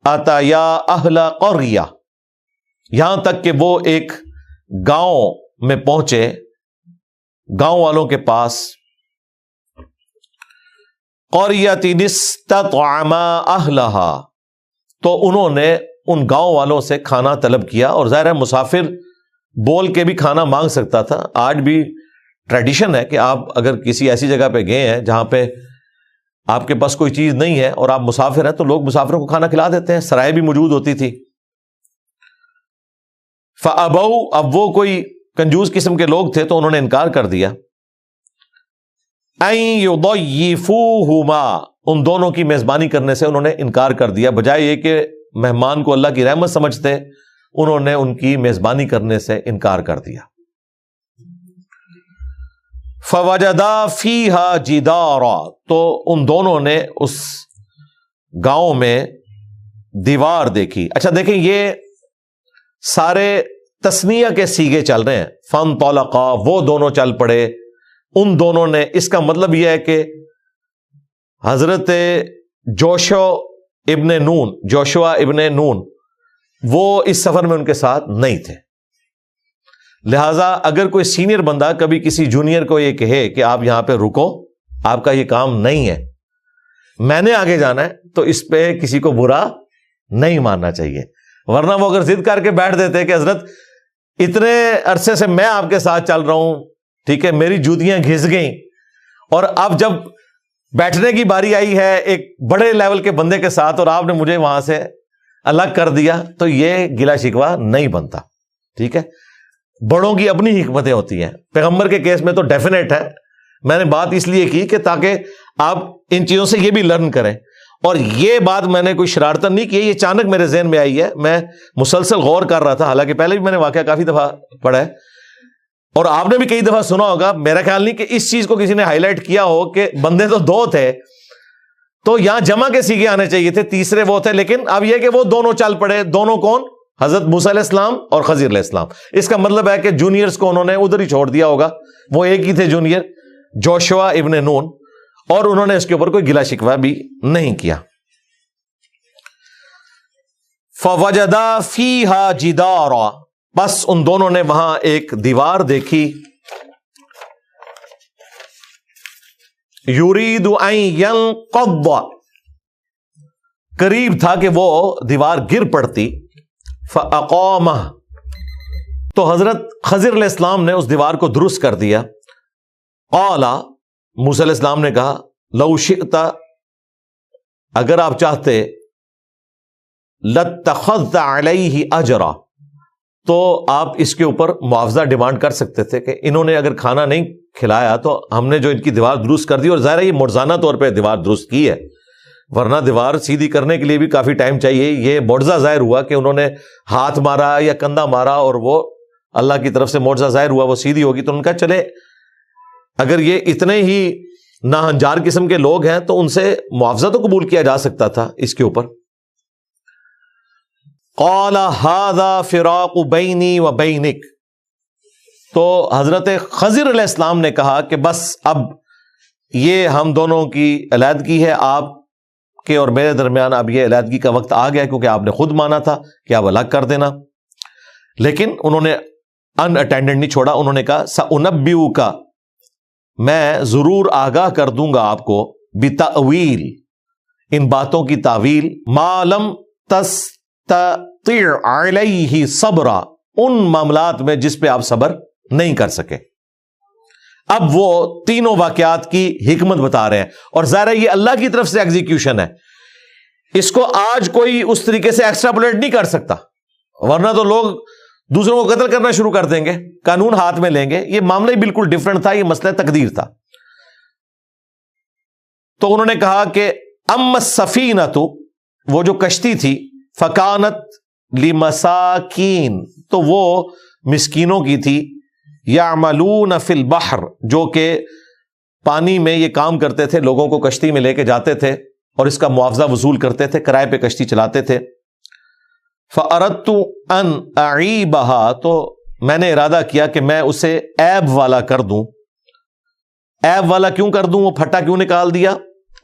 A: اتیا اہل قریہ، یہاں تک کہ وہ ایک گاؤں میں پہنچے، گاؤں والوں کے پاس۔ قریۃ استطعما اہلہا، تو انہوں نے ان گاؤں والوں سے کھانا طلب کیا، اور ظاہر ہے مسافر بول کے بھی کھانا مانگ سکتا تھا۔ آج بھی ٹریڈیشن ہے کہ آپ اگر کسی ایسی جگہ پہ گئے ہیں جہاں پہ آپ کے پاس کوئی چیز نہیں ہے اور آپ مسافر ہیں تو لوگ مسافروں کو کھانا کھلا دیتے ہیں، سرائے بھی موجود ہوتی تھی۔ فَأَبَوْا، اب وہ کوئی کنجوس قسم کے لوگ تھے تو انہوں نے انکار کر دیا۔ أَن يُضَيِّفُوهُمَا، ان دونوں کی میزبانی کرنے سے انہوں نے انکار کر دیا، بجائے یہ کہ مہمان کو اللہ کی رحمت سمجھتے انہوں نے ان کی میزبانی کرنے سے انکار کر دیا۔ فَوَجَدَا فِيهَا جِدَارًا، تو ان دونوں نے اس گاؤں میں دیوار دیکھی۔ اچھا دیکھیں یہ سارے تسنیہ کے سیغے چل رہے ہیں، فانطلقا، وہ دونوں چل پڑے، ان دونوں نے، اس کا مطلب یہ ہے کہ حضرت جوشوا ابن نون وہ اس سفر میں ان کے ساتھ نہیں تھے، لہذا اگر کوئی سینئر بندہ کبھی کسی جونیئر کو یہ کہے کہ آپ یہاں پہ رکو، آپ کا یہ کام نہیں ہے، میں نے آگے جانا ہے، تو اس پہ کسی کو برا نہیں ماننا چاہیے، ورنہ وہ اگر ضد کر کے بیٹھ دیتے کہ حضرت اتنے عرصے سے میں آپ کے ساتھ چل رہا ہوں، ٹھیک ہے، میری جوتیاں گھس گئیں، اور اب جب بیٹھنے کی باری آئی ہے ایک بڑے لیول کے بندے کے ساتھ اور آپ نے مجھے وہاں سے الگ کر دیا، تو یہ گلا شکوہ نہیں بنتا. ٹھیک ہے، بڑوں کی اپنی حکمتیں ہوتی ہیں. پیغمبر کے کیس میں تو ڈیفینیٹ ہے. میں نے بات اس لیے کی کہ تاکہ آپ ان چیزوں سے یہ بھی لرن کریں. اور یہ بات میں نے کوئی شرارتن نہیں کی، یہ اچانک میرے ذہن میں آئی ہے. میں مسلسل غور کر رہا تھا، حالانکہ پہلے بھی میں نے واقعہ کافی دفعہ پڑھا ہے اور آپ نے بھی کئی دفعہ سنا ہوگا. میرا خیال نہیں کہ اس چیز کو کسی نے ہائی لائٹ کیا ہو کہ بندے تو دو تھے تو یہاں جمع کے سیگے آنے چاہیے تھے، تیسرے وہ تھے، لیکن اب یہ کہ وہ دونوں چل پڑے. دونوں کون؟ حضرت موسیٰ علیہ السلام اور خضر علیہ السلام. اس کا مطلب ہے کہ جونیئرز کو انہوں نے ادھر ہی چھوڑ دیا ہوگا. وہ ایک ہی تھے جونیئر، جوشوا ابن نون، اور انہوں نے اس کے اوپر کوئی گلا شکوہ بھی نہیں کیا. فَوَجَدَا فِيهَا جِدَارًا، بس ان دونوں نے وہاں ایک دیوار دیکھی. یرید ان ینقض، قریب تھا کہ وہ دیوار گر پڑتی. فاقامہ، تو حضرت خضر علیہ السلام نے اس دیوار کو درست کر دیا. قال، موسیٰ علیہ السلام نے کہا، لو شئت، اگر آپ چاہتے، لاتخذت علیہ اجرا، تو آپ اس کے اوپر معاوضہ ڈیمانڈ کر سکتے تھے کہ انہوں نے اگر کھانا نہیں کھلایا تو ہم نے جو ان کی دیوار درست کر دی. اور ظاہر ہے یہ معجزانہ طور پہ دیوار درست کی ہے، ورنہ دیوار سیدھی کرنے کے لیے بھی کافی ٹائم چاہیے. یہ معجزہ ظاہر ہوا کہ انہوں نے ہاتھ مارا یا کندھا مارا اور وہ اللہ کی طرف سے معجزہ ظاہر ہوا، وہ سیدھی ہوگی. تو ان کا چلے اگر یہ اتنے ہی ناہنجار قسم کے لوگ ہیں تو ان سے معاوضہ تو قبول کیا جا سکتا تھا اس کے اوپر. قال ھذا فراق بینی و بینک، تو حضرت خضر علیہ السلام نے کہا کہ بس اب یہ ہم دونوں کی علیحدگی ہے، آپ کے اور میرے درمیان اب یہ علیحدگی کا وقت آ گیا، کیونکہ آپ نے خود مانا تھا کہ آپ الگ کر دینا. لیکن انہوں نے ان اٹینڈنٹ نہیں چھوڑا. انہوں نے کہا سأنبئک، میں ضرور آگاہ کر دوں گا آپ کو، بتأویل، ان باتوں کی تعویل، ما لم تستطع علیہ صبرا، ان معاملات میں جس پہ آپ صبر نہیں کر سکے. اب وہ تینوں واقعات کی حکمت بتا رہے ہیں، اور ظاہر ہے یہ اللہ کی طرف سے ایگزیکیوشن ہے. اس کو آج کوئی اس طریقے سے ایکسٹراپولیٹ نہیں کر سکتا، ورنہ تو لوگ دوسروں کو قتل کرنا شروع کر دیں گے، قانون ہاتھ میں لیں گے. یہ معاملہ ہی بالکل ڈفرنٹ تھا، یہ مسئلہ تقدیر تھا. تو انہوں نے کہا کہ اما السفینۃ، وہ جو کشتی تھی، فکانت لمساکین، تو وہ مسکینوں کی تھی، یعملون فی البحر، جو کہ پانی میں یہ کام کرتے تھے، لوگوں کو کشتی میں لے کے جاتے تھے اور اس کا معاوضہ وصول کرتے تھے، کرائے پہ کشتی چلاتے تھے. فَأَرَدْتُ أَنْ أَعِيبَهَا، تو میں نے ارادہ کیا کہ میں اسے عیب والا کر دوں. عیب والا کیوں کر دوں؟ وہ پھٹا کیوں نکال دیا؟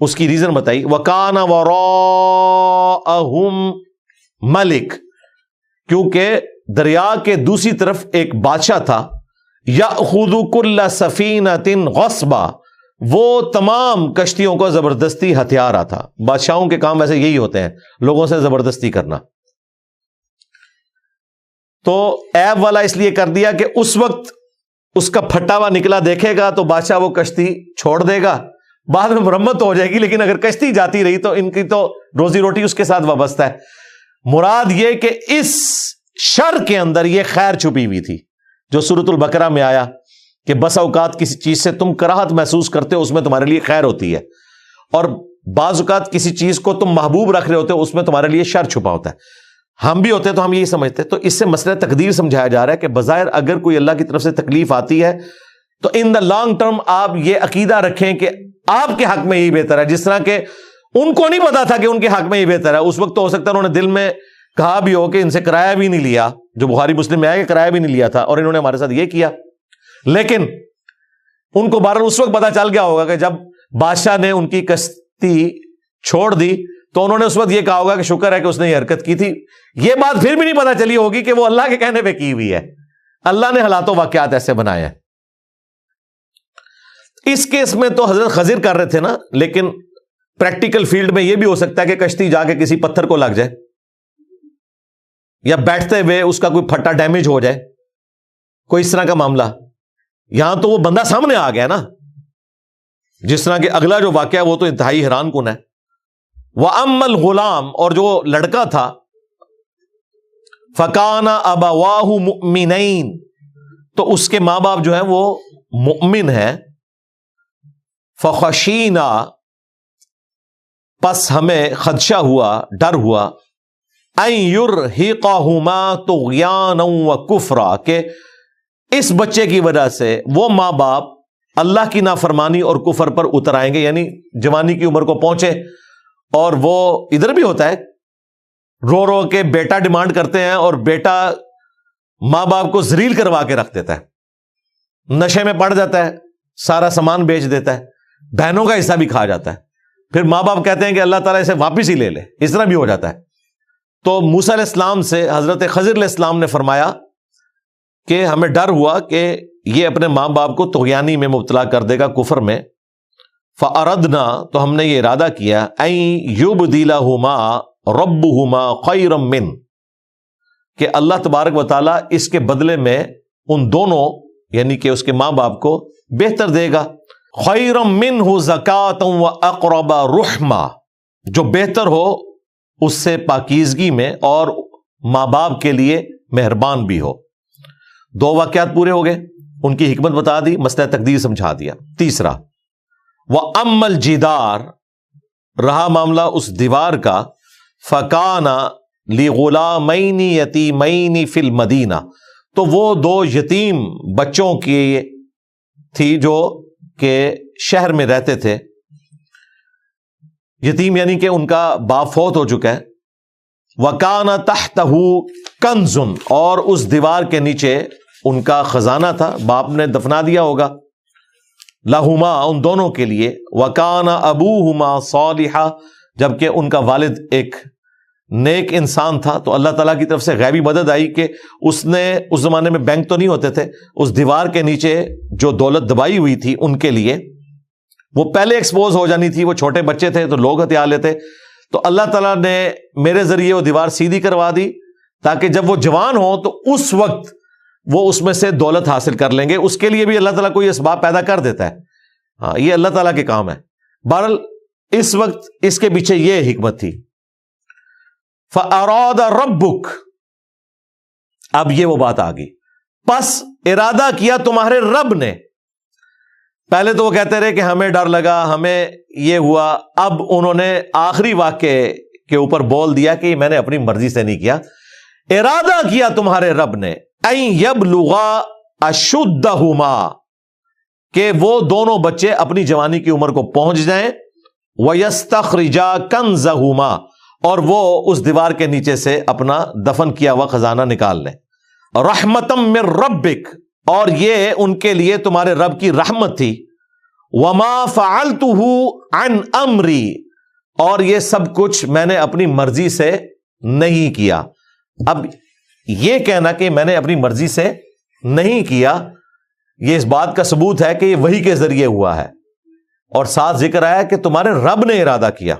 A: اس کی ریزن بتائی. وَكَانَ وَرَاءَهُمْ مَلِك، کیونکہ دریا کے دوسری طرف ایک بادشاہ تھا. يَأْخُذُ كُلَّ سَفِينَةٍ غَصْبًا، وہ تمام کشتیوں کو زبردستی ہتھیار رہا تھا. بادشاہوں کے کام ویسے یہی ہوتے ہیں، لوگوں سے زبردستی کرنا. تو عیب والا اس لیے کر دیا کہ اس وقت اس کا پھٹا ہوا نکلا دیکھے گا تو بادشاہ وہ کشتی چھوڑ دے گا، بعد میں مرمت ہو جائے گی، لیکن اگر کشتی جاتی رہی تو ان کی تو روزی روٹی اس کے ساتھ وابستہ ہے. مراد یہ کہ اس شر کے اندر یہ خیر چھپی ہوئی تھی جو سورۃ البقرہ میں آیا کہ بس اوقات کسی چیز سے تم کراہت محسوس کرتے ہو، اس میں تمہارے لیے خیر ہوتی ہے، اور بعض اوقات کسی چیز کو تم محبوب رکھ رہے ہوتے ہو، اس میں تمہارے لیے شر چھپا ہوتا ہے. ہم بھی ہوتے تو ہم یہی سمجھتے. تو اس سے مسئلہ تقدیر سمجھایا جا رہا ہے کہ بظاہر اگر کوئی اللہ کی طرف سے تکلیف آتی ہے تو ان دا لانگ ٹرم آپ یہ عقیدہ رکھیں کہ آپ کے حق میں یہ بہتر ہے. جس طرح کہ ان کو نہیں پتا تھا کہ ان کے حق میں یہ بہتر ہے، اس وقت تو ہو سکتا ہے انہوں نے دل میں کہا بھی ہو کہ ان سے کرایہ بھی نہیں لیا، جو بخاری مسلم میں آیا کہ کرایہ بھی نہیں لیا تھا اور انہوں نے ہمارے ساتھ یہ کیا. لیکن ان کو بہرحال اس وقت پتا چل گیا ہوگا کہ جب بادشاہ نے ان کی کشتی چھوڑ دی تو انہوں نے اس وقت یہ کہا ہوگا کہ شکر ہے کہ اس نے یہ حرکت کی تھی. یہ بات پھر بھی نہیں پتا چلی ہوگی کہ وہ اللہ کے کہنے پہ کی ہوئی ہے، اللہ نے حالات و واقعات ایسے بنائے ہیں. اس کیس میں تو حضرت خضر کر رہے تھے نا، لیکن پریکٹیکل فیلڈ میں یہ بھی ہو سکتا ہے کہ کشتی جا کے کسی پتھر کو لگ جائے یا بیٹھتے ہوئے اس کا کوئی پھٹا ڈیمیج ہو جائے، کوئی اس طرح کا معاملہ. یہاں تو وہ بندہ سامنے آ گیا نا، جس طرح کہ اگلا جو واقعہ وہ تو انتہائی حیران کن ہے. وَأَمَّا الْغُلَامُ، اور جو لڑکا تھا، فَكَانَ أَبَوَاهُ مُؤْمِنَيْنِ، تو اس کے ماں باپ جو ہیں وہ مؤمن ہیں. فَخَشِينَا، پس ہمیں خدشہ ہوا، ڈر ہوا، أَن يُرْهِقَهُمَا طُغْيَانًا وَكُفْرًا، کہ اس بچے کی وجہ سے وہ ماں باپ اللہ کی نافرمانی اور کفر پر اتر آئیں گے. یعنی جوانی کی عمر کو پہنچے اور وہ ادھر بھی ہوتا ہے، رو رو کے بیٹا ڈیمانڈ کرتے ہیں اور بیٹا ماں باپ کو ذلیل کروا کے رکھ دیتا ہے، نشے میں پڑ جاتا ہے، سارا سامان بیچ دیتا ہے، بہنوں کا حصہ بھی کھا جاتا ہے. پھر ماں باپ کہتے ہیں کہ اللہ تعالیٰ اسے واپس ہی لے لے. اس طرح بھی ہو جاتا ہے. تو موسیٰ علیہ السلام سے حضرت خضر علیہ السلام نے فرمایا کہ ہمیں ڈر ہوا کہ یہ اپنے ماں باپ کو طغیانی میں مبتلا کر دے گا، کفر میں. فَأَرَدْنَا، تو ہم نے یہ ارادہ کیا، أَن يُبْدِلَهُمَا رَبُّهُمَا خَيْرًا مِّنْ، کہ اللہ تبارک و تعالیٰ اس کے بدلے میں ان دونوں یعنی کہ اس کے ماں باپ کو بہتر دے گا. خَيْرًا مِّنْهُ زَكَاةً وَأَقْرَبَ رُحْمًا، جو بہتر ہو اس سے پاکیزگی میں اور ماں باپ کے لیے مہربان بھی ہو. دو واقعات پورے ہو گئے، ان کی حکمت بتا دی، مسئلہ تقدیر سمجھا دیا. تیسرا، وَأَمَّا الْجِدَارُ، رہا معاملہ اس دیوار کا، فَكَانَ لِغُلَامَيْنِ يَتِيمَيْنِ فِي الْمَدِينَةِ، تو وہ دو یتیم بچوں کی تھی جو کہ شہر میں رہتے تھے. یتیم یعنی کہ ان کا باپ فوت ہو چکا ہے. وَكَانَ تَحْتَهُ كَنْزٌ، اور اس دیوار کے نیچے ان کا خزانہ تھا، باپ نے دفنا دیا ہوگا. لَهُمَا، ان دونوں کے لیے. وَكَانَ أَبُوهُمَا صَالِحًا، جبکہ ان کا والد ایک نیک انسان تھا. تو اللہ تعالیٰ کی طرف سے غیبی مدد آئی کہ اس نے، اس زمانے میں بینک تو نہیں ہوتے تھے، اس دیوار کے نیچے جو دولت دبائی ہوئی تھی ان کے لیے، وہ پہلے ایکسپوز ہو جانی تھی. وہ چھوٹے بچے تھے تو لوگ ہتھیار لیتے، تو اللہ تعالیٰ نے میرے ذریعے وہ دیوار سیدھی کروا دی تاکہ جب وہ جوان ہوں تو اس وقت وہ اس میں سے دولت حاصل کر لیں گے. اس کے لیے بھی اللہ تعالیٰ کوئی اسباب پیدا کر دیتا ہے. ہاں، یہ اللہ تعالیٰ کے کام ہے. بہرحال اس وقت اس کے پیچھے یہ حکمت تھی. فَأَرَادَ رَبُّكَ، اب یہ وہ بات آ گئی، پس ارادہ کیا تمہارے رب نے. پہلے تو وہ کہتے رہے کہ ہمیں ڈر لگا، ہمیں یہ ہوا. اب انہوں نے آخری واقعے کے اوپر بول دیا کہ میں نے اپنی مرضی سے نہیں کیا. ارادہ کیا تمہارے رب نے، أَن يَبْلُغَا أَشُدَّهُمَا، کہ وہ دونوں بچے اپنی جوانی کی عمر کو پہنچ جائیں. وَيَسْتَخْرِجَا كَنْزَهُمَا، اور وہ اس دیوار کے نیچے سے اپنا دفن کیا ہوا خزانہ نکال لیں. رَحْمَةً مِّن رَبِّكَ، اور یہ ان کے لیے تمہارے رب کی رحمت تھی. وَمَا فَعَلْتُهُ عَنْ أَمْرِي، اور یہ سب کچھ میں نے اپنی مرضی سے نہیں کیا. اب یہ کہنا کہ میں نے اپنی مرضی سے نہیں کیا، یہ اس بات کا ثبوت ہے کہ یہ وحی کے ذریعے ہوا ہے. اور ساتھ ذکر آیا کہ تمہارے رب نے ارادہ کیا.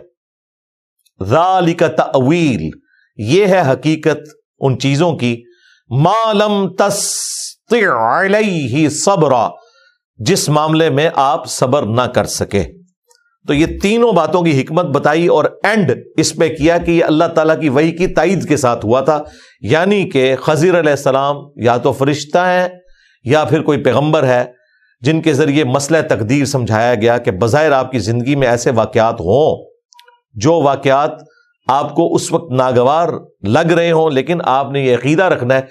A: ذَلِكَ تَأْوِيلٌ، یہ ہے حقیقت ان چیزوں کی، مَا لَمْ تَسْطِعْ عَلَيْهِ صَبْرًا، جس معاملے میں آپ صبر نہ کر سکے. تو یہ تینوں باتوں کی حکمت بتائی اور اینڈ اس پہ کیا کہ یہ اللہ تعالیٰ کی وحی کی تائید کے ساتھ ہوا تھا. یعنی کہ خضر علیہ السلام یا تو فرشتہ ہیں یا پھر کوئی پیغمبر ہے جن کے ذریعے مسئلہ تقدیر سمجھایا گیا کہ بظاہر آپ کی زندگی میں ایسے واقعات ہوں جو واقعات آپ کو اس وقت ناگوار لگ رہے ہوں، لیکن آپ نے یہ عقیدہ رکھنا ہے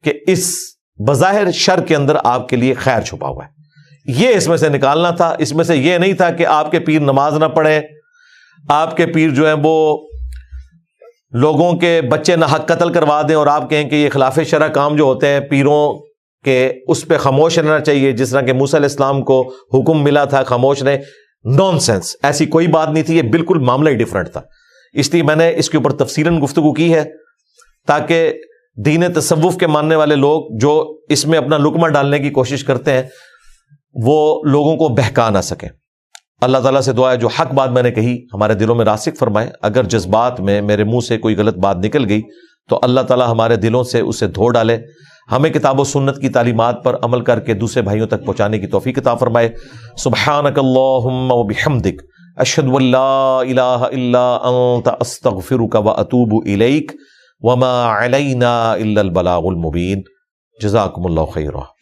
A: کہ اس بظاہر شر کے اندر آپ کے لیے خیر چھپا ہوا ہے. یہ اس میں سے نکالنا تھا. اس میں سے یہ نہیں تھا کہ آپ کے پیر نماز نہ پڑھیں، آپ کے پیر جو ہیں وہ لوگوں کے بچے نہ حق قتل کروا دیں اور آپ کہیں کہ یہ خلاف شرع کام جو ہوتے ہیں پیروں کے اس پہ خاموش رہنا چاہیے، جس طرح کہ موسیٰ علیہ السلام کو حکم ملا تھا خاموش رہیں. نان سینس، ایسی کوئی بات نہیں تھی. یہ بالکل معاملہ ہی ڈیفرنٹ تھا. اس لیے میں نے اس کے اوپر تفصیلاً گفتگو کی ہے تاکہ دین تصوف کے ماننے والے لوگ جو اس میں اپنا لقمہ ڈالنے کی کوشش کرتے ہیں وہ لوگوں کو بہکا نہ سکیں. اللہ تعالیٰ سے دعا ہے جو حق بات میں نے کہی ہمارے دلوں میں راسخ فرمائے. اگر جذبات میں میرے منہ سے کوئی غلط بات نکل گئی تو اللہ تعالیٰ ہمارے دلوں سے اسے دھو ڈالے. ہمیں کتاب و سنت کی تعلیمات پر عمل کر کے دوسرے بھائیوں تک پہنچانے کی توفیق عطا فرمائے۔ سبحانک اللہم و بحمدک، اشہد ان لا الہ الا انت، استغفرک و اتوب الیک، وما علینا الا البلاغ المبین۔ جزاکم اللہ خیرا۔